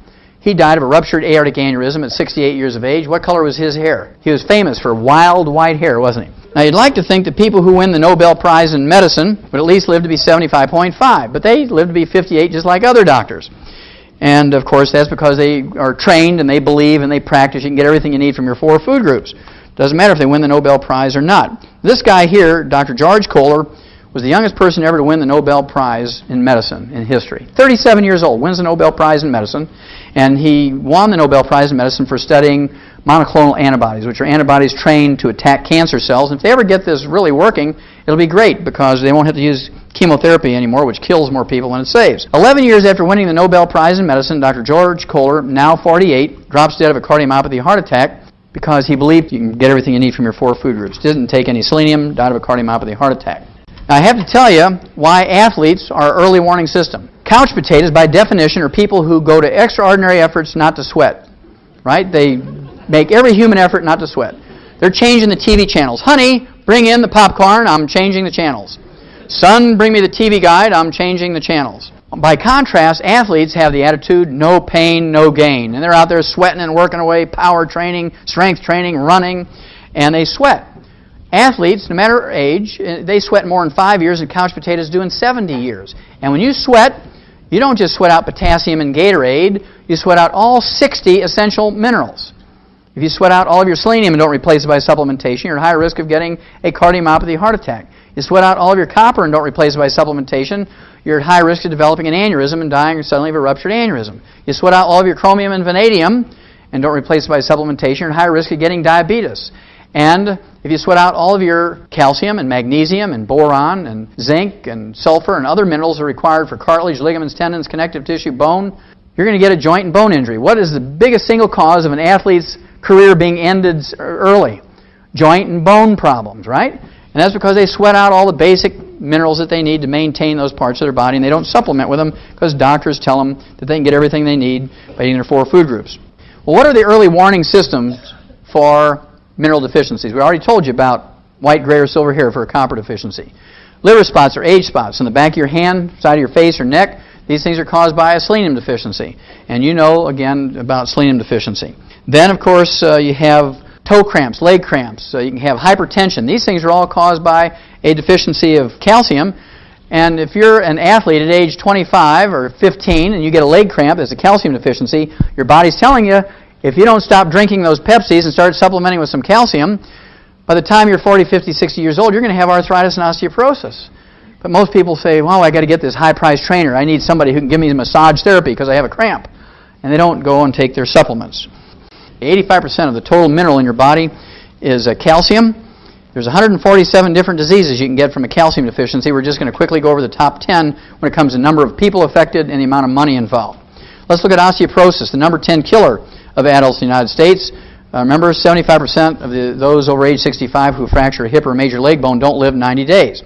He died of a ruptured aortic aneurysm at 68 years of age. What color was his hair? He was famous for wild white hair, wasn't he? Now, you'd like to think that people who win the Nobel Prize in medicine would at least live to be 75.5, but they live to be 58 just like other doctors. And, of course, that's because they are trained and they believe and they practice. You can get everything you need from your 4 food groups. Doesn't matter if they win the Nobel Prize or not. This guy here, Dr. George Kohler, was the youngest person ever to win the Nobel Prize in medicine in history. 37 years old, wins the Nobel Prize in medicine, and he won the Nobel Prize in medicine for studying monoclonal antibodies, which are antibodies trained to attack cancer cells. And if they ever get this really working, it'll be great because they won't have to use chemotherapy anymore, which kills more people than it saves. 11 years after winning the Nobel Prize in medicine, Dr. George Kohler, now 48, drops dead of a cardiomyopathy heart attack because he believed you can get everything you need from your 4 food groups. Didn't take any selenium, died of a cardiomyopathy heart attack. Now, I have to tell you why athletes are early warning system. Couch potatoes, by definition, are people who go to extraordinary efforts not to sweat. Right? They make every human effort not to sweat. They're changing the TV channels. Honey, bring in the popcorn. I'm changing the channels. Son, bring me the TV guide. I'm changing the channels. By contrast, athletes have the attitude, no pain, no gain. And they're out there sweating and working away, power training, strength training, running, and they sweat. Athletes, no matter age, they sweat more in 5 years than couch potatoes do in 70 years. And when you sweat, you don't just sweat out potassium and Gatorade, you sweat out all 60 essential minerals. If you sweat out all of your selenium and don't replace it by supplementation, you're at higher risk of getting a cardiomyopathy heart attack. You sweat out all of your copper and don't replace it by supplementation, you're at high risk of developing an aneurysm and dying suddenly of a ruptured aneurysm. You sweat out all of your chromium and vanadium and don't replace it by supplementation, you're at high risk of getting diabetes. And if you sweat out all of your calcium and magnesium and boron and zinc and sulfur and other minerals that are required for cartilage, ligaments, tendons, connective tissue, bone, you're going to get a joint and bone injury. What is the biggest single cause of an athlete's career being ended early? Joint and bone problems, right? And that's because they sweat out all the basic minerals that they need to maintain those parts of their body, and they don't supplement with them because doctors tell them that they can get everything they need by eating their 4 food groups. Well, what are the early warning systems for mineral deficiencies? We already told you about white, gray, or silver hair for a copper deficiency. Liver spots or age spots on the back of your hand, side of your face, or neck. These things are caused by a selenium deficiency. And you know, again, about selenium deficiency. Then, of course, you have toe cramps, leg cramps. You can have hypertension. These things are all caused by a deficiency of calcium. And if you're an athlete at age 25 or 15 and you get a leg cramp, it's a calcium deficiency, your body's telling you, if you don't stop drinking those Pepsis and start supplementing with some calcium, by the time you're 40, 50, 60 years old, you're going to have arthritis and osteoporosis. But most people say, well, I got to get this high-priced trainer. I need somebody who can give me massage therapy because I have a cramp. And they don't go and take their supplements. 85% of the total mineral in your body is calcium. There's 147 different diseases you can get from a calcium deficiency. We're just going to quickly go over the top 10 when it comes to number of people affected and the amount of money involved. Let's look at osteoporosis, the number 10 killer of adults in the United States. Remember, 75% of those over age 65 who fracture a hip or a major leg bone don't live 90 days.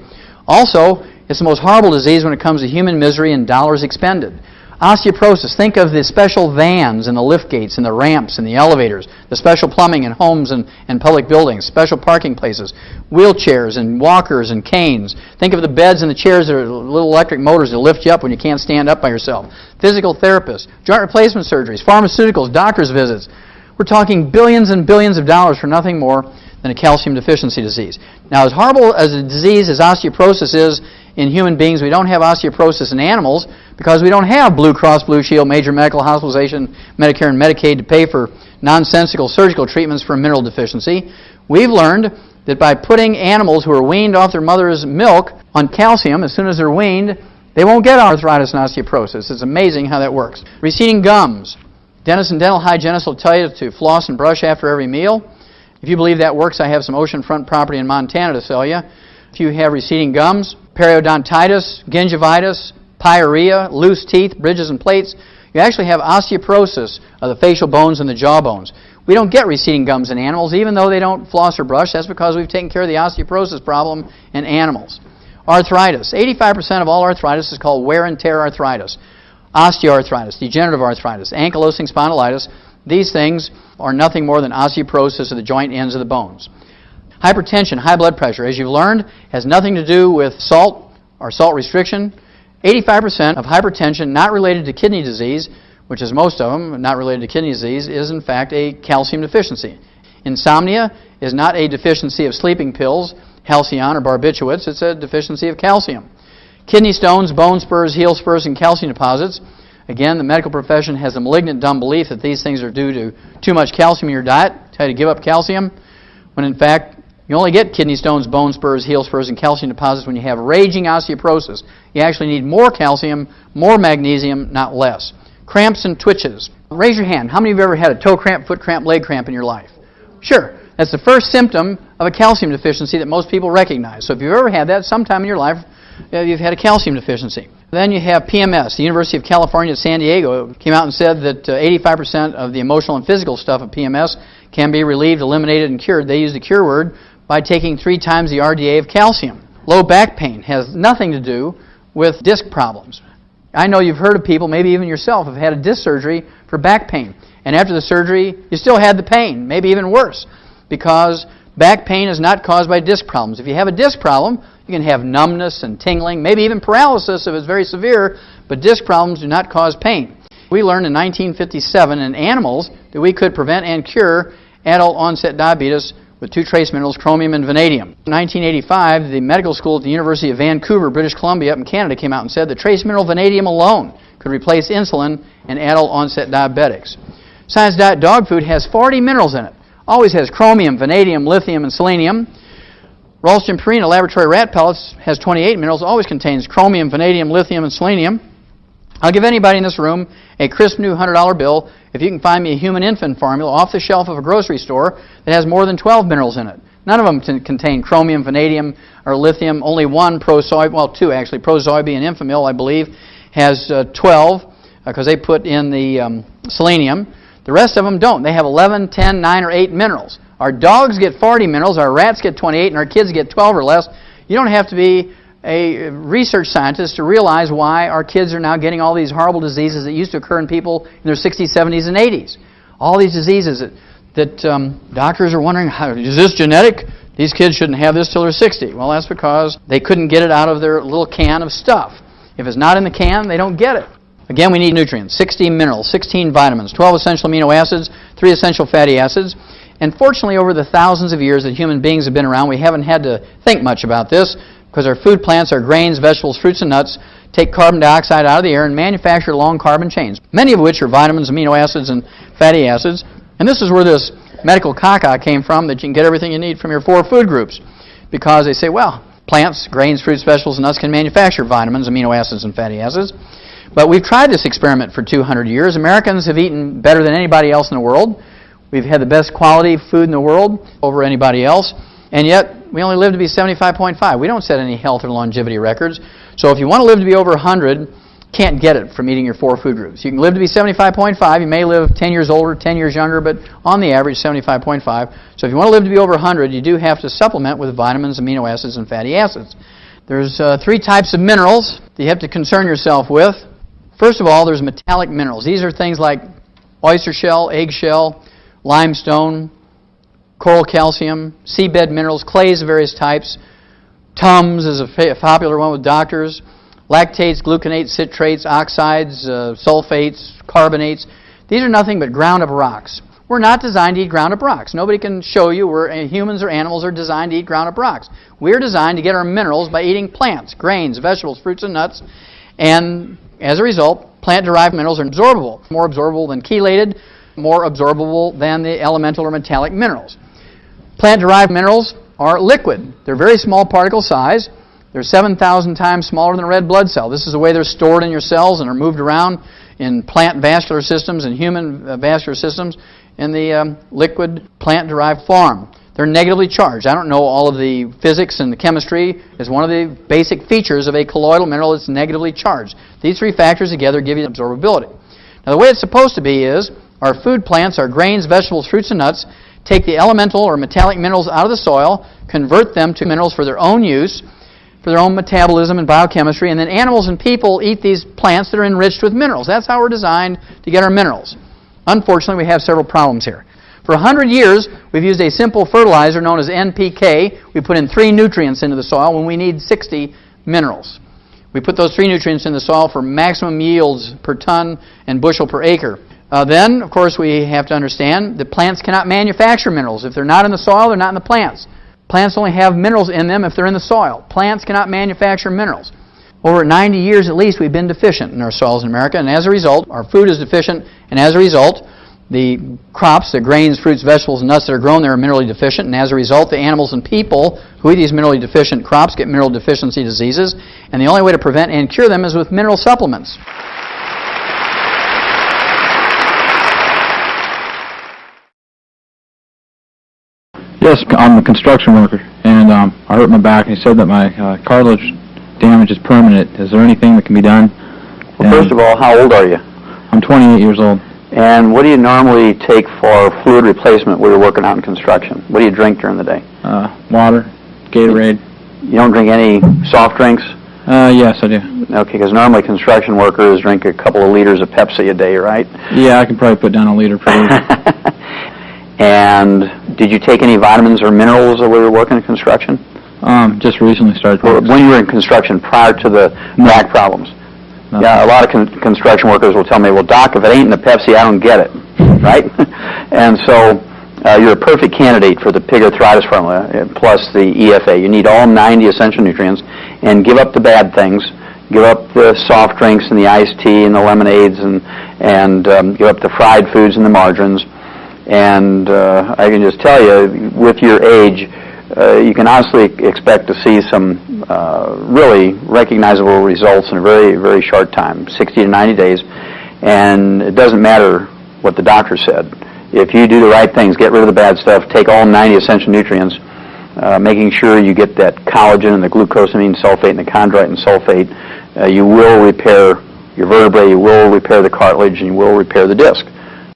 Also, it's the most horrible disease when it comes to human misery and dollars expended. Osteoporosis, think of the special vans and the lift gates and the ramps and the elevators, the special plumbing in homes and public buildings, special parking places, wheelchairs and walkers and canes. Think of the beds and the chairs that are little electric motors that lift you up when you can't stand up by yourself. Physical therapists, joint replacement surgeries, pharmaceuticals, doctor's visits. We're talking billions and billions of dollars for nothing more than a calcium deficiency disease. Now, as horrible as a disease as osteoporosis is in human beings, we don't have osteoporosis in animals because we don't have Blue Cross Blue Shield, major medical hospitalization, Medicare and Medicaid to pay for nonsensical surgical treatments for a mineral deficiency. We've learned that by putting animals who are weaned off their mother's milk on calcium, as soon as they're weaned, they won't get arthritis and osteoporosis. It's amazing how that works. Receding gums. Dentists and dental hygienists will tell you to floss and brush after every meal. If you believe that works, I have some oceanfront property in Montana to sell you. If you have receding gums, periodontitis, gingivitis, pyorrhea, loose teeth, bridges and plates, you actually have osteoporosis of the facial bones and the jaw bones. We don't get receding gums in animals, even though they don't floss or brush. That's because we've taken care of the osteoporosis problem in animals. Arthritis. 85% of all arthritis is called wear and tear arthritis. Osteoarthritis, degenerative arthritis, ankylosing spondylitis. These things are nothing more than osteoporosis of the joint ends of the bones. Hypertension, high blood pressure, as you've learned, has nothing to do with salt or salt restriction. 85% of hypertension not related to kidney disease which is most of them, not related to kidney disease, is in fact a calcium deficiency. Insomnia is not a deficiency of sleeping pills, Halcion or barbiturates. It's a deficiency of calcium. Kidney stones, bone spurs, heel spurs, and calcium deposits. Again, the medical profession has a malignant, dumb belief that these things are due to too much calcium in your diet. Tell you to give up calcium, when in fact you only get kidney stones, bone spurs, heel spurs, and calcium deposits when you have raging osteoporosis. You actually need more calcium, more magnesium, not less. Cramps and twitches. Raise your hand. How many of you have ever had a toe cramp, foot cramp, leg cramp in your life? Sure. That's the first symptom of a calcium deficiency that most people recognize. So if you've ever had that sometime in your life, you've had a calcium deficiency. Then you have PMS. The University of California at San Diego came out and said that 85% of the emotional and physical stuff of PMS can be relieved, eliminated, and cured. They use the cure word by taking 3 times the RDA of calcium. Low back pain has nothing to do with disc problems. I know you've heard of people, maybe even yourself, have had a disc surgery for back pain. And after the surgery, you still had the pain, maybe even worse, because back pain is not caused by disc problems. If you have a disc problem, you can have numbness and tingling, maybe even paralysis if it's very severe, but disc problems do not cause pain. We learned in 1957 in animals that we could prevent and cure adult onset diabetes with 2 trace minerals, chromium and vanadium. In 1985, the medical school at the University of Vancouver, British Columbia, up in Canada, came out and said that trace mineral vanadium alone could replace insulin in adult onset diabetics. Science Diet dog food has 40 minerals in it. Always has chromium, vanadium, lithium, and selenium. Ralston Purina laboratory rat pellets has 28 minerals. Always contains chromium, vanadium, lithium, and selenium. I'll give anybody in this room a crisp new $100 bill if you can find me a human infant formula off the shelf of a grocery store that has more than 12 minerals in it. None of them contain chromium, vanadium, or lithium. Only one, well, 2 actually, Prosoybe and Infamil, I believe, has 12 because they put in the selenium. The rest of them don't. They have 11, 10, 9, or 8 minerals. Our dogs get 40 minerals, our rats get 28, and our kids get 12 or less. You don't have to be a research scientist to realize why our kids are now getting all these horrible diseases that used to occur in people in their 60s, 70s, and 80s. All these diseases that doctors are wondering, is this genetic? These kids shouldn't have this till they're 60. Well, that's because they couldn't get it out of their little can of stuff. If it's not in the can, they don't get it. Again, we need nutrients, 60 minerals, 16 vitamins, 12 essential amino acids, 3 essential fatty acids. And fortunately, over the thousands of years that human beings have been around, we haven't had to think much about this because our food plants, our grains, vegetables, fruits, and nuts take carbon dioxide out of the air and manufacture long carbon chains, many of which are vitamins, amino acids, and fatty acids. And this is where this medical caca came from, that you can get everything you need from your 4 food groups. Because they say, well, plants, grains, fruits, vegetables, and nuts can manufacture vitamins, amino acids, and fatty acids. But we've tried this experiment for 200 years. Americans have eaten better than anybody else in the world. We've had the best quality food in the world over anybody else. And yet, we only live to be 75.5. We don't set any health or longevity records. So if you want to live to be over 100, can't get it from eating your 4 food groups. You can live to be 75.5. You may live 10 years older, 10 years younger, but on the average, 75.5. So if you want to live to be over 100, you do have to supplement with vitamins, amino acids, and fatty acids. There's 3 types of minerals that you have to concern yourself with. First of all, there's metallic minerals. These are things like oyster shell, eggshell, limestone, coral calcium, seabed minerals, clays of various types. Tums is a popular one with doctors. Lactates, gluconates, citrates, oxides, sulfates, carbonates. These are nothing but ground-up rocks. We're not designed to eat ground-up rocks. Nobody can show you where humans or animals are designed to eat ground-up rocks. We're designed to get our minerals by eating plants, grains, vegetables, fruits, and nuts. And as a result, plant-derived minerals are absorbable. More absorbable than chelated, more absorbable than the elemental or metallic minerals. Plant-derived minerals are liquid. They're very small particle size. They're 7,000 times smaller than a red blood cell. This is the way they're stored in your cells and are moved around in plant vascular systems and human vascular systems in the liquid plant-derived form. They're negatively charged. I don't know all of the physics and the chemistry. It's one of the basic features of a colloidal mineral that's negatively charged. These 3 factors together give you absorbability. Now, the way it's supposed to be is our food plants, our grains, vegetables, fruits, and nuts, take the elemental or metallic minerals out of the soil, convert them to minerals for their own use, for their own metabolism and biochemistry, and then animals and people eat these plants that are enriched with minerals. That's how we're designed to get our minerals. Unfortunately, we have several problems here. For 100 years, we've used a simple fertilizer known as NPK. We put in 3 nutrients into the soil when we need 60 minerals. We put those 3 nutrients in the soil for maximum yields per ton and bushel per acre. Then, of course, we have to understand that plants cannot manufacture minerals. If they're not in the soil, they're not in the plants. Plants only have minerals in them if they're in the soil. Plants cannot manufacture minerals. Over 90 years at least, we've been deficient in our soils in America, and as a result, our food is deficient, and as a result, the crops, the grains, fruits, vegetables, and nuts that are grown there are minerally deficient, and as a result, the animals and people who eat these minerally deficient crops get mineral deficiency diseases, and the only way to prevent and cure them is with mineral supplements. Yes, I'm a construction worker, and I hurt my back, and he said that my cartilage damage is permanent. Is there anything that can be done? Well, first of all, how old are you? I'm 28 years old. And what do you normally take for fluid replacement when you're working out in construction? What do you drink during the day? Water, Gatorade. You don't drink any soft drinks? Yes, I do. Okay, because normally construction workers drink a couple of liters of Pepsi a day, right? Yeah, I can probably put down a liter per day. And did you take any vitamins or minerals when you were working in construction? Just recently started. When you were in construction prior to the back problems? No. Yeah, a lot of construction workers will tell me, well, Doc, if it ain't in the Pepsi, I don't get it, right? And so you're a perfect candidate for the pig arthritis formula, plus the EFA. You need all 90 essential nutrients, and give up the bad things. Give up the soft drinks and the iced tea and the lemonades, and give up the fried foods and the margarines. And I can just tell you, with your age, you can honestly expect to see some really recognizable results in a very, very short time, 60 to 90 days. And it doesn't matter what the doctor said. If you do the right things, get rid of the bad stuff, take all 90 essential nutrients, making sure you get that collagen and the glucosamine sulfate and the chondroitin sulfate, you will repair your vertebrae, you will repair the cartilage, and you will repair the disc.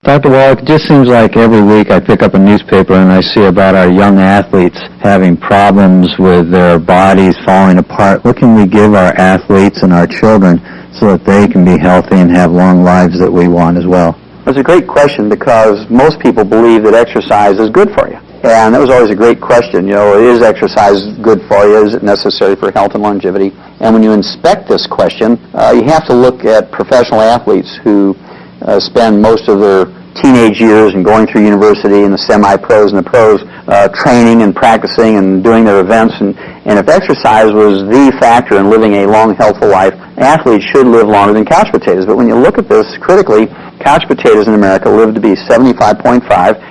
Dr. Wallach, it just seems like every week I pick up a newspaper and I see about our young athletes having problems with their bodies falling apart. What can we give our athletes and our children so that they can be healthy and have long lives that we want as well? That's a great question, because most people believe that exercise is good for you. And that was always a great question. You know, is exercise good for you? Is it necessary for health and longevity? And when you inspect this question, you have to look at professional athletes who spend most of their teenage years and going through university and the semi-pros and the pros training and practicing and doing their events. And if exercise was the factor in living a long, healthful life, athletes should live longer than couch potatoes. But when you look at this critically, couch potatoes in America live to be 75.5,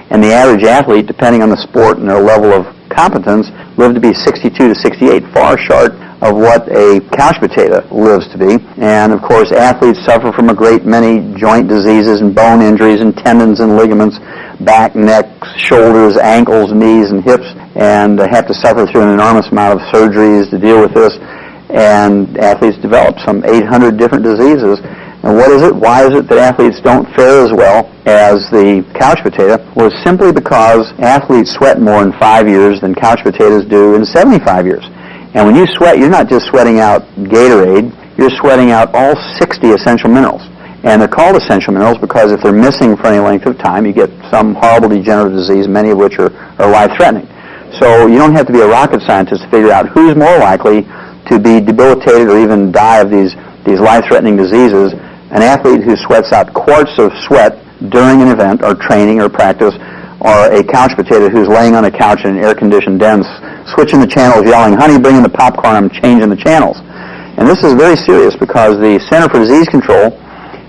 and the average athlete, depending on the sport and their level of competence, live to be 62 to 68, far short of what a couch potato lives to be. And of course, athletes suffer from a great many joint diseases and bone injuries and tendons and ligaments, back, neck, shoulders, ankles, knees, and hips, and have to suffer through an enormous amount of surgeries to deal with this. And athletes develop some 800 different diseases. And what is it? Why is it that athletes don't fare as well as the couch potato? Well, it's simply because athletes sweat more in 5 years than couch potatoes do in 75 years. And when you sweat, you're not just sweating out Gatorade, you're sweating out all 60 essential minerals. And they're called essential minerals because if they're missing for any length of time, you get some horrible degenerative disease, many of which are life-threatening. So you don't have to be a rocket scientist to figure out who's more likely to be debilitated or even die of these life-threatening diseases. An athlete who sweats out quarts of sweat during an event or training or practice, or a couch potato who's laying on a couch in an air-conditioned den, switching the channels, yelling, "Honey, bring in the popcorn, I'm changing the channels." And this is very serious because the Center for Disease Control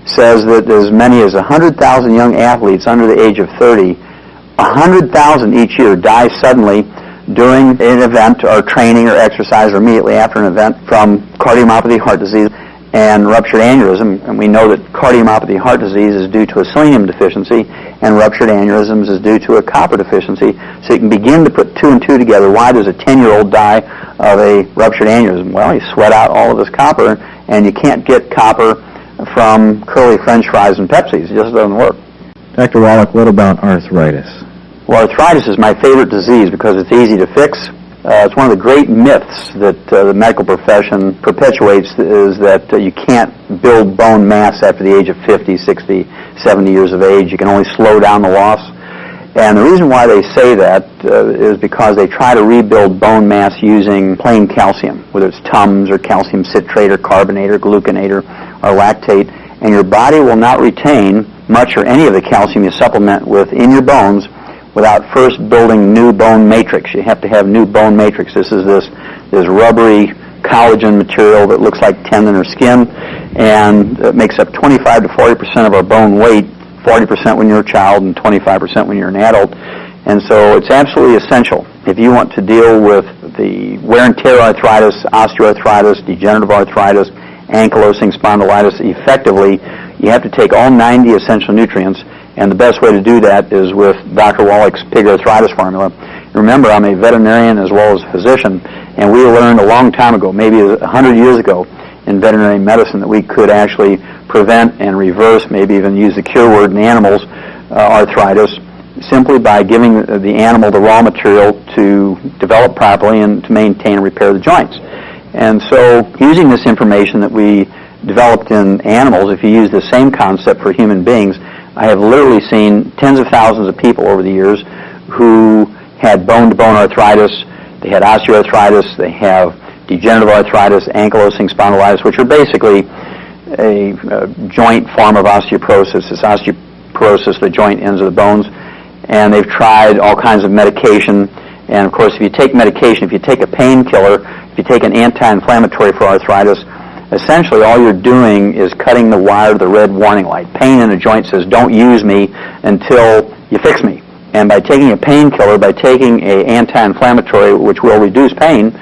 says that as many as 100,000 young athletes under the age of 30, 100,000 each year die suddenly during an event or training or exercise or immediately after an event from cardiomyopathy, heart disease, and ruptured aneurysm. And we know that cardiomyopathy, heart disease, is due to a selenium deficiency, and ruptured aneurysms is due to a copper deficiency. So you can begin to put two and two together. Why does a 10-year-old die of a ruptured aneurysm? Well, he sweat out all of his copper, and you can't get copper from curly French fries and Pepsis. It just doesn't work. Dr. Wallach, what about arthritis? Well, arthritis is my favorite disease because it's easy to fix. It's one of the great myths that the medical profession perpetuates, is that you can't build bone mass after the age of 50, 60, 70 years of age. You can only slow down the loss. And the reason why they say that is because they try to rebuild bone mass using plain calcium, whether it's Tums or calcium citrate or carbonate or gluconate or lactate, and your body will not retain much or any of the calcium you supplement with in your bones without first building new bone matrix. You have to have new bone matrix. This is this rubbery collagen material that looks like tendon or skin, and it makes up 25 to 40% of our bone weight, 40% when you're a child and 25% when you're an adult. And so it's absolutely essential. If you want to deal with the wear and tear arthritis, osteoarthritis, degenerative arthritis, ankylosing spondylitis effectively, you have to take all 90 essential nutrients, and the best way to do that is with Dr. Wallach's pig arthritis formula. Remember, I'm a veterinarian as well as a physician, and we learned a long time ago, maybe 100 years ago, in veterinary medicine that we could actually prevent and reverse, maybe even use the cure word in animals, arthritis, simply by giving the animal the raw material to develop properly and to maintain and repair the joints. And so using this information that we developed in animals, if you use the same concept for human beings, I have literally seen tens of thousands of people over the years who had bone-to-bone arthritis, they had osteoarthritis, they have degenerative arthritis, ankylosing spondylitis, which are basically a joint form of osteoporosis. It's osteoporosis of the joint ends of the bones, and they've tried all kinds of medication. And of course, if you take medication, if you take a painkiller, if you take an anti-inflammatory for arthritis, essentially all you're doing is cutting the wire to the red warning light. Pain in a joint says, don't use me until you fix me. And by taking a painkiller, by taking an anti-inflammatory, which will reduce pain,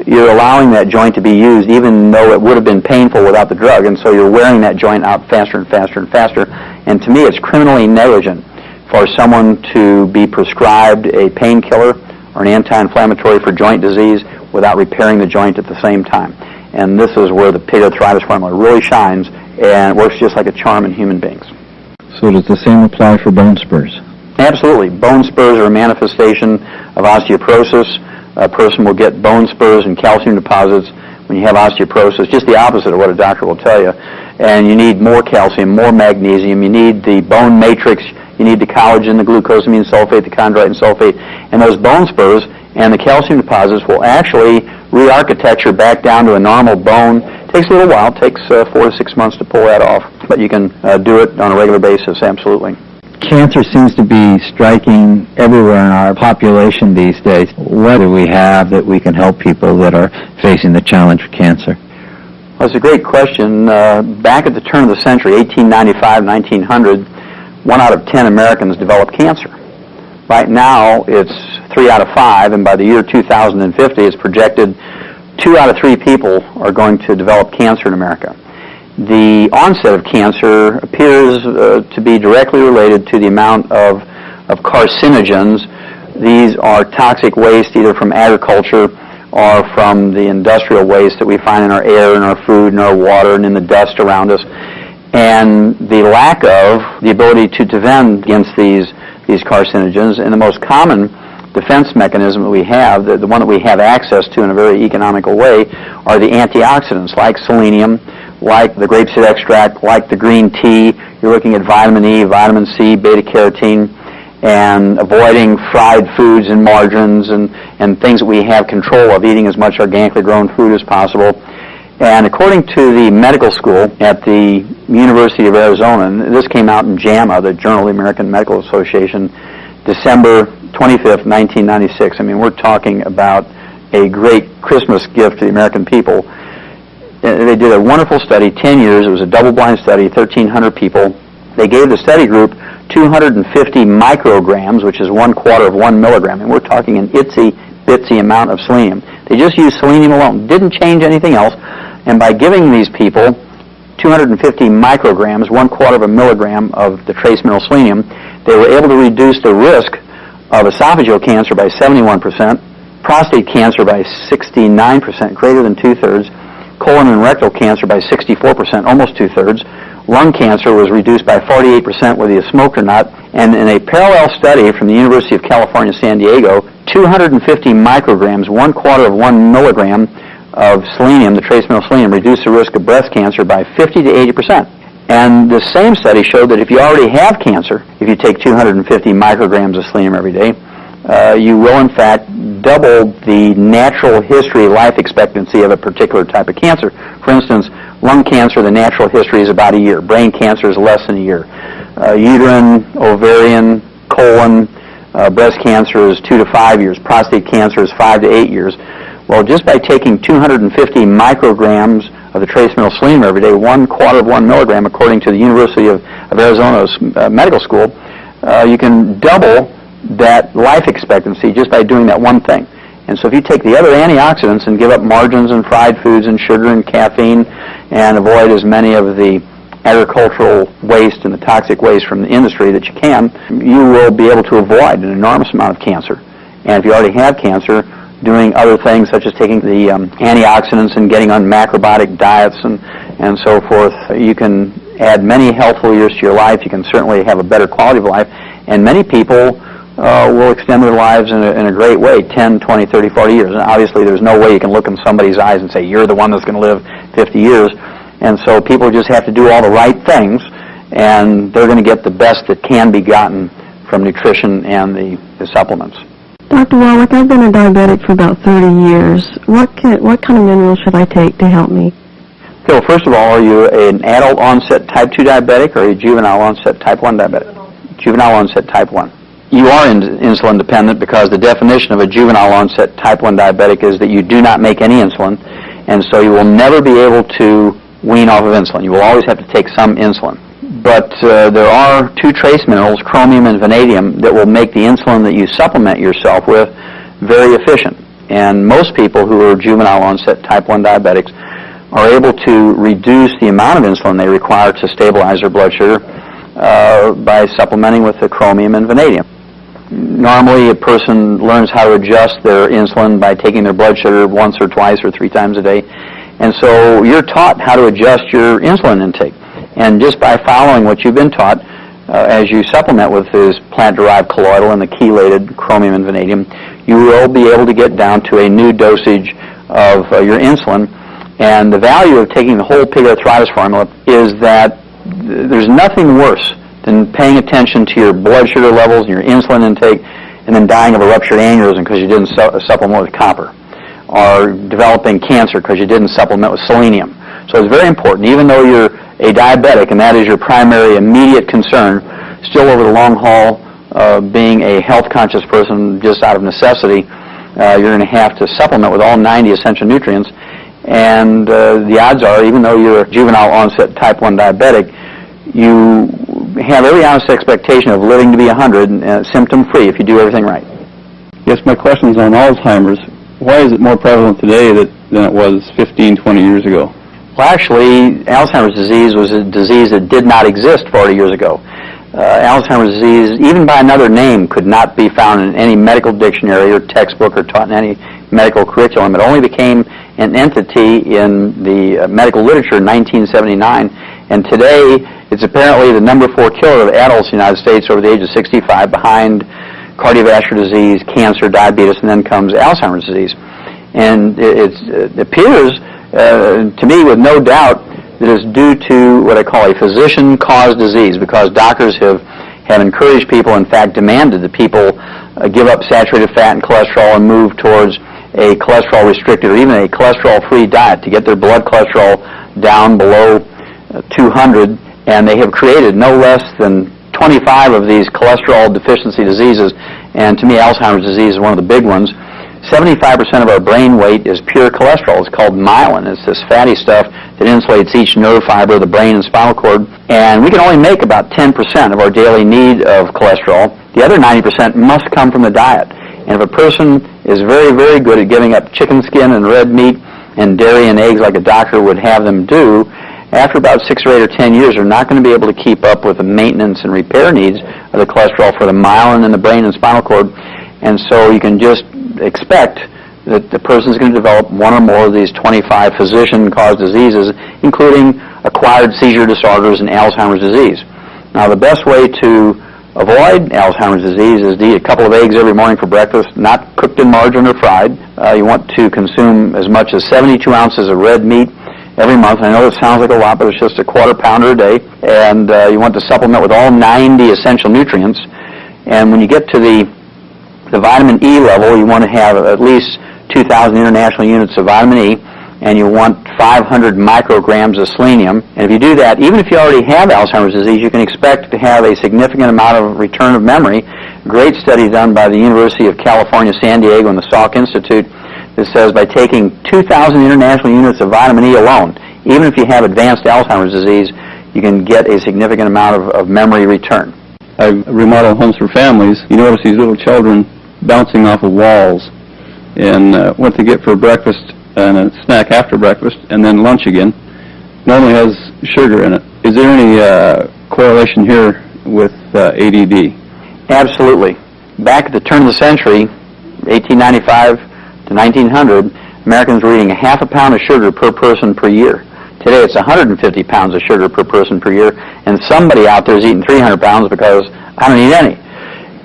you're allowing that joint to be used even though it would have been painful without the drug. And so you're wearing that joint out faster and faster and faster. And to me, it's criminally negligent for someone to be prescribed a painkiller or an anti-inflammatory for joint disease without repairing the joint at the same time. And this is where the pig arthritis formula really shines, and it works just like a charm in human beings. So does the same apply for bone spurs? Absolutely. Bone spurs are a manifestation of osteoporosis. A person will get bone spurs and calcium deposits when you have osteoporosis, just the opposite of what a doctor will tell you. And you need more calcium, more magnesium. You need the bone matrix. You need the collagen, the glucosamine sulfate, the chondroitin sulfate. And those bone spurs and the calcium deposits will actually re-architecture back down to a normal bone. It takes a little while. It takes 4 to 6 months to pull that off. But you can do it on a regular basis, absolutely. Cancer seems to be striking everywhere in our population these days. What do we have that we can help people that are facing the challenge of cancer? Well, it's a great question. Back at the turn of the century, 1895, 1900, 1 out of 10 Americans developed cancer. Right now, it's 3 out of 5, and by the year 2050, it's projected 2 out of 3 people are going to develop cancer in America. The onset of cancer appears to be directly related to the amount of carcinogens. These are toxic waste either from agriculture or from the industrial waste that we find in our air, in our food, in our water, and in the dust around us. And the lack of the ability to defend against these carcinogens, and the most common defense mechanism that we have, the one that we have access to in a very economical way, are the antioxidants like selenium, like the grapeseed extract, like the green tea. You're looking at vitamin E, vitamin C, beta-carotene, and avoiding fried foods and margarines and things that we have control of, eating as much organically grown food as possible. And according to the medical school at the University of Arizona, and this came out in JAMA, the Journal of the American Medical Association, December 25th, 1996. I mean, we're talking about a great Christmas gift to the American people. They did a wonderful study, 10 years. It was a double-blind study, 1,300 people. They gave the study group 250 micrograms, which is 1/4 of 1 milligram. And we're talking an itsy-bitsy amount of selenium. They just used selenium alone, didn't change anything else. And by giving these people 250 micrograms, 1/4 of a milligram of the trace mineral selenium, they were able to reduce the risk of esophageal cancer by 71%, prostate cancer by 69%, greater than 2/3, colon and rectal cancer by 64%, almost 2/3. Lung cancer was reduced by 48% whether you smoked or not. And in a parallel study from the University of California, San Diego, 250 micrograms, 1/4 of 1 milligram of selenium, the trace mineral selenium, reduced the risk of breast cancer by 50 to 80%. And the same study showed that if you already have cancer, if you take 250 micrograms of selenium every day, you will in fact double the natural history life expectancy of a particular type of cancer. For instance, lung cancer, the natural history is about a year. Brain cancer is less than a year. Uterine, ovarian, colon, breast cancer is 2 to 5 years. Prostate cancer is 5 to 8 years. Well, just by taking 250 micrograms of the trace mineral selenium every day, 1/4 of 1 milligram, according to the University of Arizona's medical school, you can double that life expectancy just by doing that one thing. And so if you take the other antioxidants and give up margarines and fried foods and sugar and caffeine and avoid as many of the agricultural waste and the toxic waste from the industry that you can, you will be able to avoid an enormous amount of cancer. And if you already have cancer, doing other things such as taking the antioxidants and getting on macrobiotic diets and so forth, you can add many healthful years to your life. You can certainly have a better quality of life. And many people will extend their lives in a great way, 10, 20, 30, 40 years. And obviously there's no way you can look in somebody's eyes and say, you're the one that's going to live 50 years. And so people just have to do all the right things, and they're going to get the best that can be gotten from nutrition and the supplements. Dr. Wallach, I've been a diabetic for about 30 years. What kind of minerals should I take to help me? So first of all, are you an adult onset type 2 diabetic or are you juvenile onset type 1 diabetic? Juvenile onset type 1. You are insulin dependent because the definition of a juvenile onset type 1 diabetic is that you do not make any insulin, and so you will never be able to wean off of insulin. You will always have to take some insulin. But there are 2 trace minerals, chromium and vanadium, that will make the insulin that you supplement yourself with very efficient. And most people who are juvenile onset type 1 diabetics are able to reduce the amount of insulin they require to stabilize their blood sugar by supplementing with the chromium and vanadium. Normally, a person learns how to adjust their insulin by taking their blood sugar once or twice or 3 times a day. And so you're taught how to adjust your insulin intake. And just by following what you've been taught, as you supplement with this plant-derived colloidal and the chelated chromium and vanadium, you will be able to get down to a new dosage of your insulin. And the value of taking the whole pig arthritis formula is that there's nothing worse than paying attention to your blood sugar levels and your insulin intake and then dying of a ruptured aneurysm because you didn't supplement with copper, or developing cancer because you didn't supplement with selenium. So it's very important, even though you're a diabetic and that is your primary immediate concern, still over the long haul, being a health-conscious person just out of necessity, you're going to have to supplement with all 90 essential nutrients. And the odds are, even though you're a juvenile onset type 1 diabetic, you have every honest expectation of living to be 100 symptom-free if you do everything right. Yes, my question is on Alzheimer's. Why is it more prevalent today than it was 15, 20 years ago? Well, actually, Alzheimer's disease was a disease that did not exist 40 years ago. Alzheimer's disease, even by another name, could not be found in any medical dictionary or textbook or taught in any medical curriculum. It only became an entity in the medical literature in 1979, and today it's apparently the number 4 killer of adults in the United States over the age of 65, behind cardiovascular disease, cancer, diabetes, and then comes Alzheimer's disease. And it appears to me with no doubt that it's due to what I call a physician-caused disease, because doctors have encouraged people, in fact demanded that people give up saturated fat and cholesterol and move towards a cholesterol-restricted or even a cholesterol-free diet to get their blood cholesterol down below 200, and they have created no less than 25 of these cholesterol deficiency diseases, and to me Alzheimer's disease is one of the big ones. 75% of our brain weight is pure cholesterol. It's called myelin. It's this fatty stuff that insulates each nerve fiber of the brain and spinal cord. And we can only make about 10% of our daily need of cholesterol. The other 90% must come from the diet. And if a person is very, very good at giving up chicken skin and red meat and dairy and eggs like a doctor would have them do, after about 6 or 8 or 10 years, they're not going to be able to keep up with the maintenance and repair needs of the cholesterol for the myelin in the brain and spinal cord. And so you can just expect that the person is going to develop one or more of these 25 physician-caused diseases, including acquired seizure disorders and Alzheimer's disease. Now, the best way to avoid Alzheimer's disease is to eat a couple of eggs every morning for breakfast, not cooked in margarine or fried. You want to consume as much as 72 ounces of red meat every month. I know it sounds like a lot, but it's just a quarter pounder a day, and you want to supplement with all 90 essential nutrients. And when you get to the vitamin E level, you want to have at least 2,000 international units of vitamin E, and you want 500 micrograms of selenium. And if you do that, even if you already have Alzheimer's disease, you can expect to have a significant amount of return of memory. Great study done by the University of California, San Diego, and the Salk Institute that says by taking 2,000 international units of vitamin E alone, even if you have advanced Alzheimer's disease, you can get a significant amount of memory return. I remodel homes for families. You notice these little children bouncing off of walls, and what they get for breakfast and a snack after breakfast, and then lunch again, normally has sugar in it. Is there any correlation here with ADD? Absolutely. Back at the turn of the century, 1895 to 1900, Americans were eating a half a pound of sugar per person per year. Today it's 150 pounds of sugar per person per year, and somebody out there is eating 300 pounds because I don't eat any.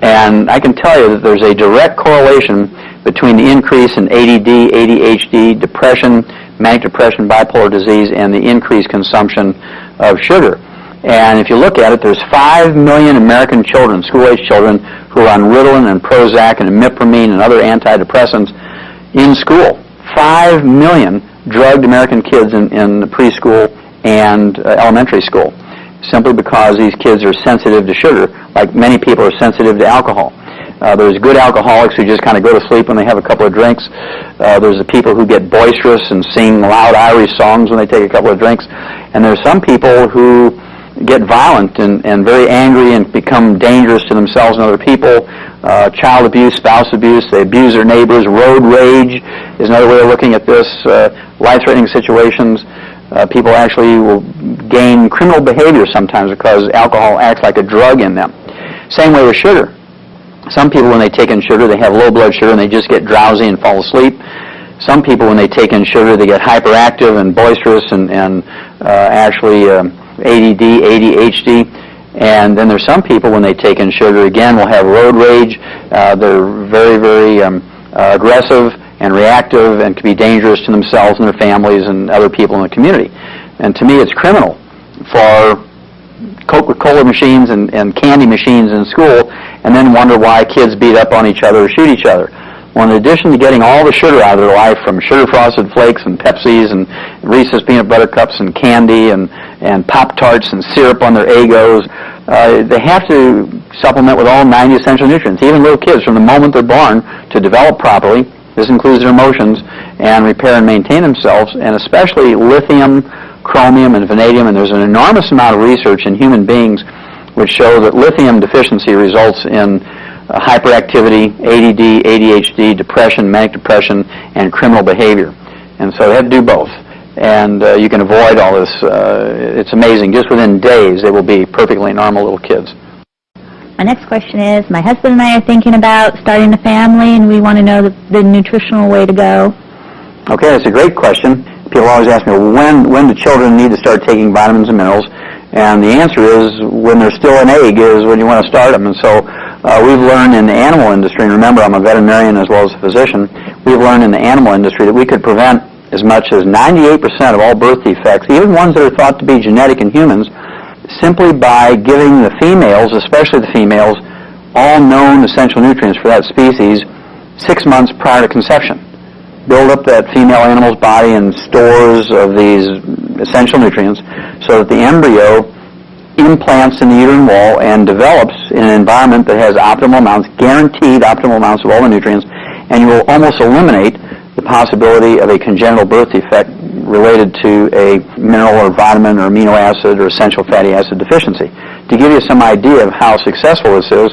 And I can tell you that there's a direct correlation between the increase in ADD, ADHD, depression, manic depression, bipolar disease, and the increased consumption of sugar. And if you look at it, there's 5 million American children, school-age children, who are on Ritalin and Prozac and imipramine and other antidepressants in school. 5 million drugged American kids in preschool and elementary school, simply because these kids are sensitive to sugar, like many people are sensitive to alcohol. There's good alcoholics who just kind of go to sleep when they have a couple of drinks. There's the people who get boisterous and sing loud Irish songs when they take a couple of drinks. And there's some people who get violent and very angry and become dangerous to themselves and other people. Child abuse, spouse abuse, they abuse their neighbors. Road rage is another way of looking at this. Life-threatening situations. People actually will gain criminal behavior sometimes because alcohol acts like a drug in them. Same way with sugar. Some people, when they take in sugar, they have low blood sugar and they just get drowsy and fall asleep. Some people, when they take in sugar, they get hyperactive and boisterous and actually ADD, ADHD. And then there's some people, when they take in sugar, again, will have road rage. They're very, very aggressive and reactive and can be dangerous to themselves and their families and other people in the community. And to me, it's criminal for Coca-Cola machines and candy machines in school and then wonder why kids beat up on each other or shoot each other. Well, in addition to getting all the sugar out of their life from sugar-frosted flakes and Pepsis and Reese's peanut butter cups and candy and Pop-Tarts and syrup on their Eggos, they have to supplement with all 90 essential nutrients. Even little kids, from the moment they're born, to develop properly, this includes their emotions, and repair and maintain themselves, and especially lithium, chromium, and vanadium. And there's an enormous amount of research in human beings which show that lithium deficiency results in hyperactivity, ADD, ADHD, depression, manic depression, and criminal behavior. And so they have to do both. And you can avoid all this. It's amazing. Just within days, they will be perfectly normal little kids. My next question is, my husband and I are thinking about starting a family, and we want to know the nutritional way to go. Okay, that's a great question. People always ask me, when do children need to start taking vitamins and minerals? And the answer is, when they're still an egg is when you want to start them. And so we've learned in the animal industry, and remember I'm a veterinarian as well as a physician, we've learned in the animal industry that we could prevent as much as 98% of all birth defects, even ones that are thought to be genetic in humans, simply by giving the females, especially the females, all known essential nutrients for that species 6 months prior to conception. Build up that female animal's body in stores of these essential nutrients so that the embryo implants in the uterine wall and develops in an environment that has optimal amounts, guaranteed optimal amounts of all the nutrients, and you will almost eliminate the possibility of a congenital birth defect related to a mineral or vitamin or amino acid or essential fatty acid deficiency. To give you some idea of how successful this is,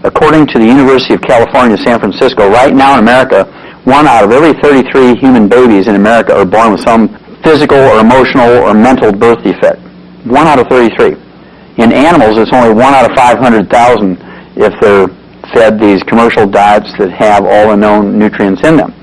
according to the University of California, San Francisco, right now in America, 1 out of every 33 human babies in America are born with some physical or emotional or mental birth defect. 1 out of 33. In animals, it's only 1 out of 500,000 if they're fed these commercial diets that have all the known nutrients in them.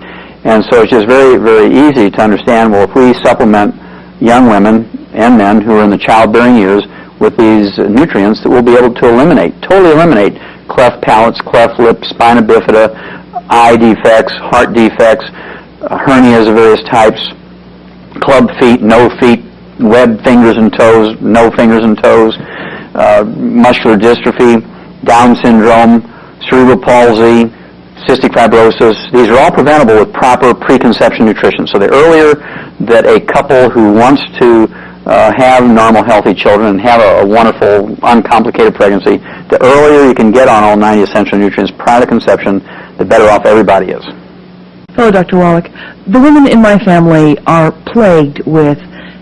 And so it's just very, very easy to understand, well, if we supplement young women and men who are in the childbearing years with these nutrients, that we'll be able to totally eliminate cleft palates, cleft lips, spina bifida, eye defects, heart defects, hernias of various types, club feet, no feet, webbed fingers and toes, no fingers and toes, muscular dystrophy, Down syndrome, cerebral palsy, cystic fibrosis. These are all preventable with proper preconception nutrition. So the earlier that a couple who wants to have normal, healthy children and have a wonderful, uncomplicated pregnancy, the earlier you can get on all 90 essential nutrients prior to conception, the better off everybody is. Hello, Dr. Wallach. The women in my family are plagued with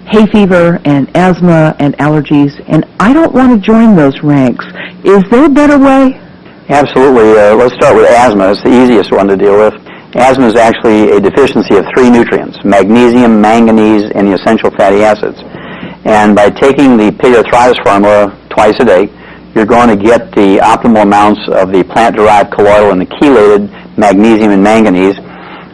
hay fever and asthma and allergies, and I don't want to join those ranks. Is there a better way? Absolutely. Let's start with asthma. It's the easiest one to deal with. Asthma is actually a deficiency of 3 nutrients, magnesium, manganese, and the essential fatty acids. And by taking the pig arthritis formula twice a day, you're going to get the optimal amounts of the plant-derived colloidal and the chelated magnesium and manganese.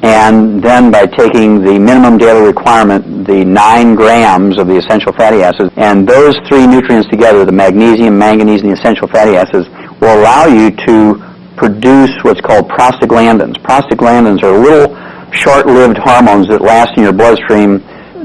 And then by taking the minimum daily requirement, the 9 grams of the essential fatty acids, and those 3 nutrients together, the magnesium, manganese, and the essential fatty acids, will allow you to produce what's called prostaglandins. Prostaglandins are little short-lived hormones that last in your bloodstream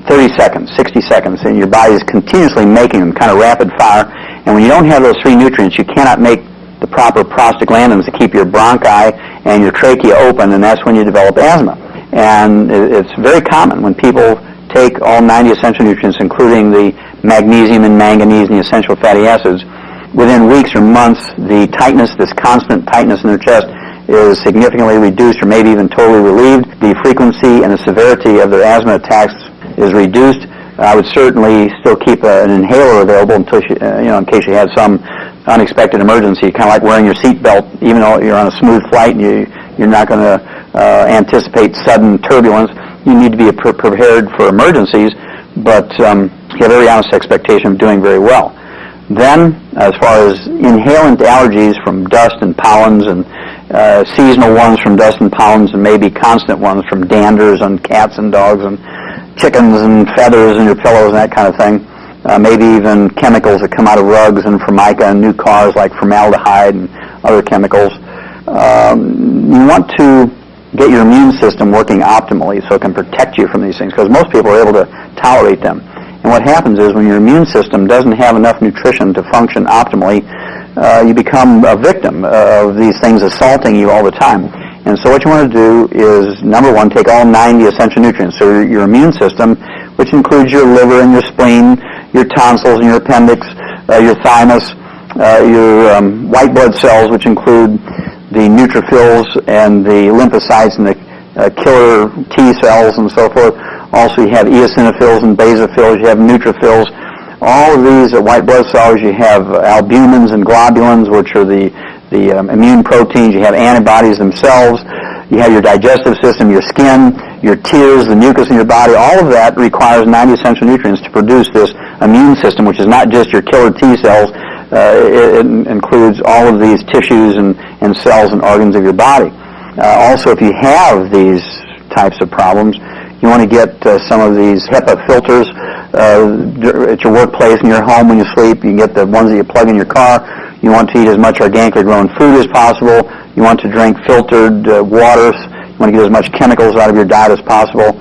30 seconds, 60 seconds, and your body is continuously making them, kind of rapid fire. And when you don't have those 3 nutrients, you cannot make the proper prostaglandins to keep your bronchi and your trachea open, and that's when you develop asthma. And it's very common when people take all 90 essential nutrients, including the magnesium and manganese and the essential fatty acids, within weeks or months, the tightness, this constant tightness in their chest, is significantly reduced or maybe even totally relieved. The frequency and the severity of their asthma attacks is reduced. I would certainly still keep an inhaler available until in case you had some unexpected emergency, kind of like wearing your seatbelt, even though you're on a smooth flight and you're not going to anticipate sudden turbulence. You need to be prepared for emergencies, but you have every honest expectation of doing very well. Then, as far as inhalant allergies from dust and pollens and seasonal ones from dust and pollens and maybe constant ones from danders on cats and dogs and chickens and feathers in your pillows and that kind of thing, maybe even chemicals that come out of rugs and formica and new cars like formaldehyde and other chemicals. You want to get your immune system working optimally so it can protect you from these things, because most people are able to tolerate them. And what happens is when your immune system doesn't have enough nutrition to function optimally, you become a victim of these things assaulting you all the time. And so what you want to do is, number one, take all 90 essential nutrients. So your immune system, which includes your liver and your spleen, your tonsils and your appendix, your thymus, your white blood cells, which include the neutrophils and the lymphocytes and the killer T cells and so forth. Also, you have eosinophils and basophils. You have neutrophils. All of these white blood cells, you have albumins and globulins, which are the immune proteins. You have antibodies themselves. You have your digestive system, your skin, your tears, the mucus in your body. All of that requires 90 essential nutrients to produce this immune system, which is not just your killer T cells. It includes all of these tissues and cells and organs of your body. Also, if you have these types of problems, you want to get some of these HEPA filters at your workplace, in your home when you sleep. You can get the ones that you plug in your car. You want to eat as much organically grown food as possible. You want to drink filtered waters. You want to get as much chemicals out of your diet as possible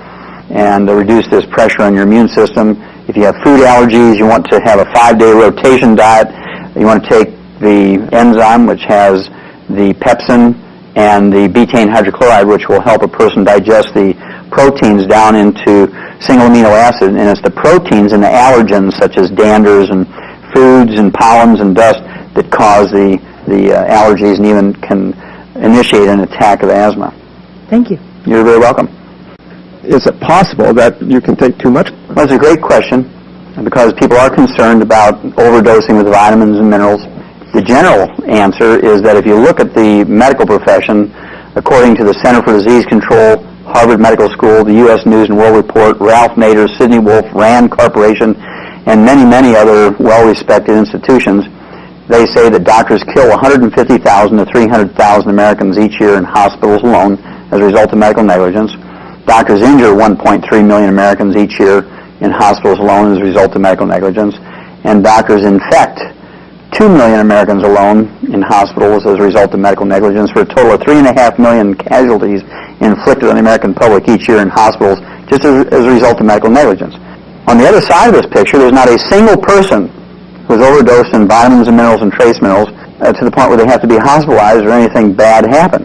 and reduce this pressure on your immune system. If you have food allergies, you want to have a 5-day rotation diet. You want to take the enzyme, which has the pepsin and the betaine hydrochloride, which will help a person digest the proteins down into single amino acid. And it's the proteins and the allergens, such as danders and foods and pollens and dust, that cause the allergies and even can initiate an attack of asthma. Thank you. You're very welcome. Is it possible that you can take too much? Well, it's a great question, because people are concerned about overdosing with vitamins and minerals. The general answer is that if you look at the medical profession, according to the Center for Disease Control, Harvard Medical School, the U.S. News and World Report, Ralph Nader, Sidney Wolf, Rand Corporation, and many, many other well-respected institutions, they say that doctors kill 150,000 to 300,000 Americans each year in hospitals alone as a result of medical negligence. Doctors injure 1.3 million Americans each year in hospitals alone as a result of medical negligence. And doctors infect 2 million Americans alone in hospitals as a result of medical negligence, for a total of 3.5 million casualties inflicted on the American public each year in hospitals just as a result of medical negligence. On the other side of this picture, there's not a single person who's overdosed in vitamins and minerals and trace minerals to the point where they have to be hospitalized or anything bad happen.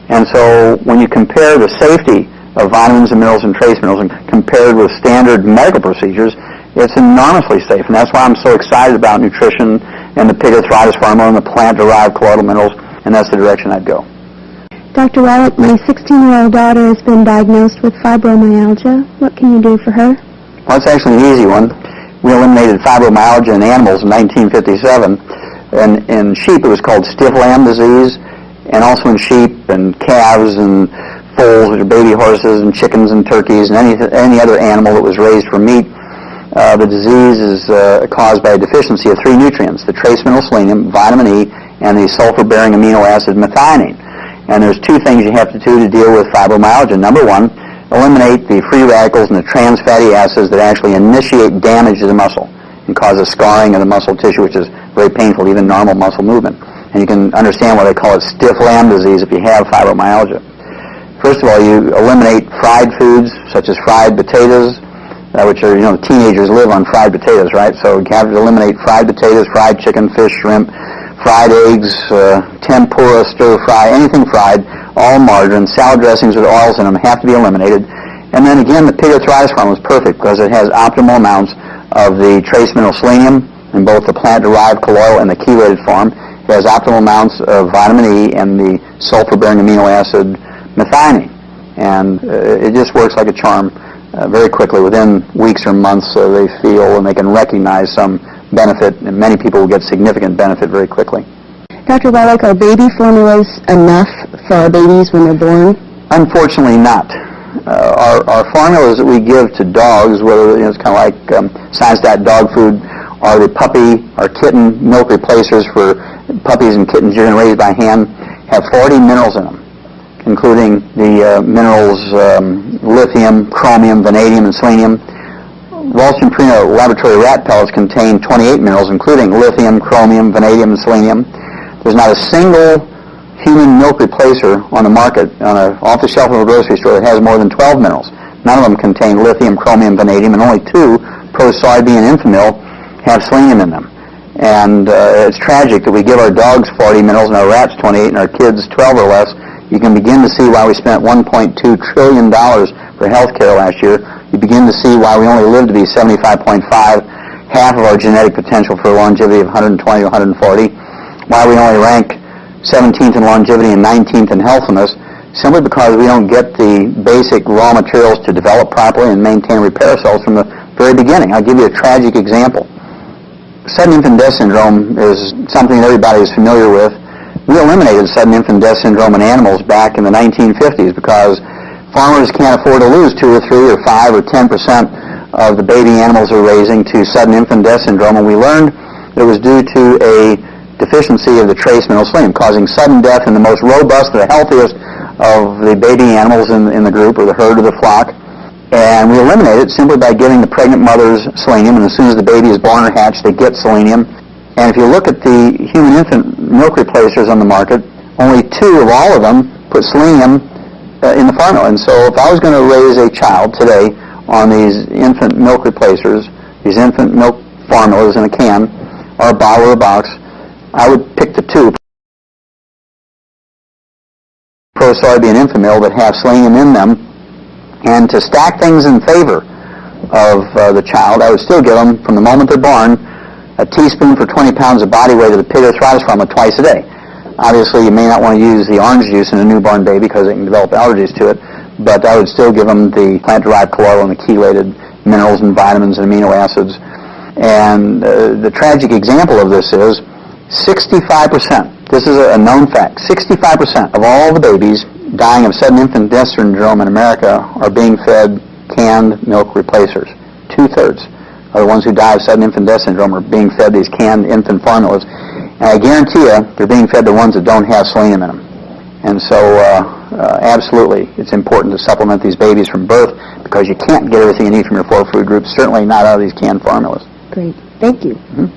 And so when you compare the safety of vitamins and minerals and trace minerals and compared with standard medical procedures, it's enormously safe. And that's why I'm so excited about nutrition and the pig arthritis formula and the plant-derived colloidal minerals, and that's the direction I'd go. Dr. Wallach, my 16-year-old daughter has been diagnosed with fibromyalgia. What can you do for her? Well, it's actually an easy one. We eliminated fibromyalgia in animals in 1957. And in sheep, it was called stiff lamb disease, and also in sheep and calves and foals, which are baby horses, and chickens and turkeys, and any other animal that was raised for meat. The disease is caused by a deficiency of three nutrients, the trace mineral selenium, vitamin E, and the sulfur-bearing amino acid methionine. And there's two things you have to do to deal with fibromyalgia. Number one, eliminate the free radicals and the trans fatty acids that actually initiate damage to the muscle and cause a scarring of the muscle tissue, which is very painful, even normal muscle movement. And you can understand why they call it stiff lamb disease if you have fibromyalgia. First of all, you eliminate fried foods, such as fried potatoes, which are, teenagers live on fried potatoes, right? So you have to eliminate fried potatoes, fried chicken, fish, shrimp, fried eggs, tempura, stir fry, anything fried, all margarine, salad dressings with oils in them have to be eliminated. And then again, the pig arthritis formula is perfect because it has optimal amounts of the trace mineral selenium in both the plant-derived colloidal and the chelated form. It has optimal amounts of vitamin E and the sulfur-bearing amino acid methionine. And it just works like a charm very quickly. Within weeks or months, they feel and they can recognize some benefit, and many people will get significant benefit very quickly. Dr. Wallach, are baby formulas enough for our babies when they're born? Unfortunately not. Our formulas that we give to dogs, whether it's kind of like Science-Stat dog food, or the puppy or kitten milk replacers for puppies and kittens you're going to raise by hand, have 40 minerals in them, including the minerals lithium, chromium, vanadium, and selenium. Ralston Purina laboratory rat pellets contain 28 minerals, including lithium, chromium, vanadium, and selenium. There's not a single human milk replacer on the market, off the shelf of a grocery store, that has more than 12 minerals. None of them contain lithium, chromium, vanadium, and only two, Pro-Soybean and Infamil, have selenium in them. And it's tragic that we give our dogs 40 minerals and our rats 28 and our kids 12 or less. You can begin to see why we spent $1.2 trillion for health care last year. You begin to see why we only live to be 75.5, half of our genetic potential for longevity of 120 to 140, why we only rank 17th in longevity and 19th in healthiness, simply because we don't get the basic raw materials to develop properly and maintain repair cells from the very beginning. I'll give you a tragic example. Sudden infant death syndrome is something that everybody is familiar with. We eliminated sudden infant death syndrome in animals back in the 1950s because farmers can't afford to lose 2 or 3 or 5 or 10% of the baby animals they're raising to sudden infant death syndrome, and we learned it was due to a deficiency of the trace mineral selenium, causing sudden death in the most robust, the healthiest of the baby animals in the group or the herd or the flock. And we eliminate it simply by giving the pregnant mothers selenium, and as soon as the baby is born or hatched, they get selenium. And if you look at the human infant milk replacers on the market, only 2 of all of them put selenium in the formula. And so if I was going to raise a child today on these infant milk replacers, these infant milk formulas in a can, or a bottle or a box, I would pick the 2, Pro-Soybean and Infamil, that have selenium in them. And to stack things in favor of the child, I would still give them, from the moment they're born, a teaspoon for 20 pounds of body weight of the pig arthritis formula twice a day. Obviously, you may not want to use the orange juice in a newborn baby because it can develop allergies to it, but I would still give them the plant-derived colloidal and the chelated minerals and vitamins and amino acids. And the tragic example of this is 65%, this is a known fact, 65% of all the babies dying of sudden infant death syndrome in America are being fed canned milk replacers. 2/3 of the ones who die of sudden infant death syndrome are being fed these canned infant formulas. And I guarantee you, they're being fed the ones that don't have selenium in them. And so, absolutely, it's important to supplement these babies from birth because you can't get everything you need from your 4 food groups, certainly not out of these canned formulas. Great. Thank you. Mm-hmm.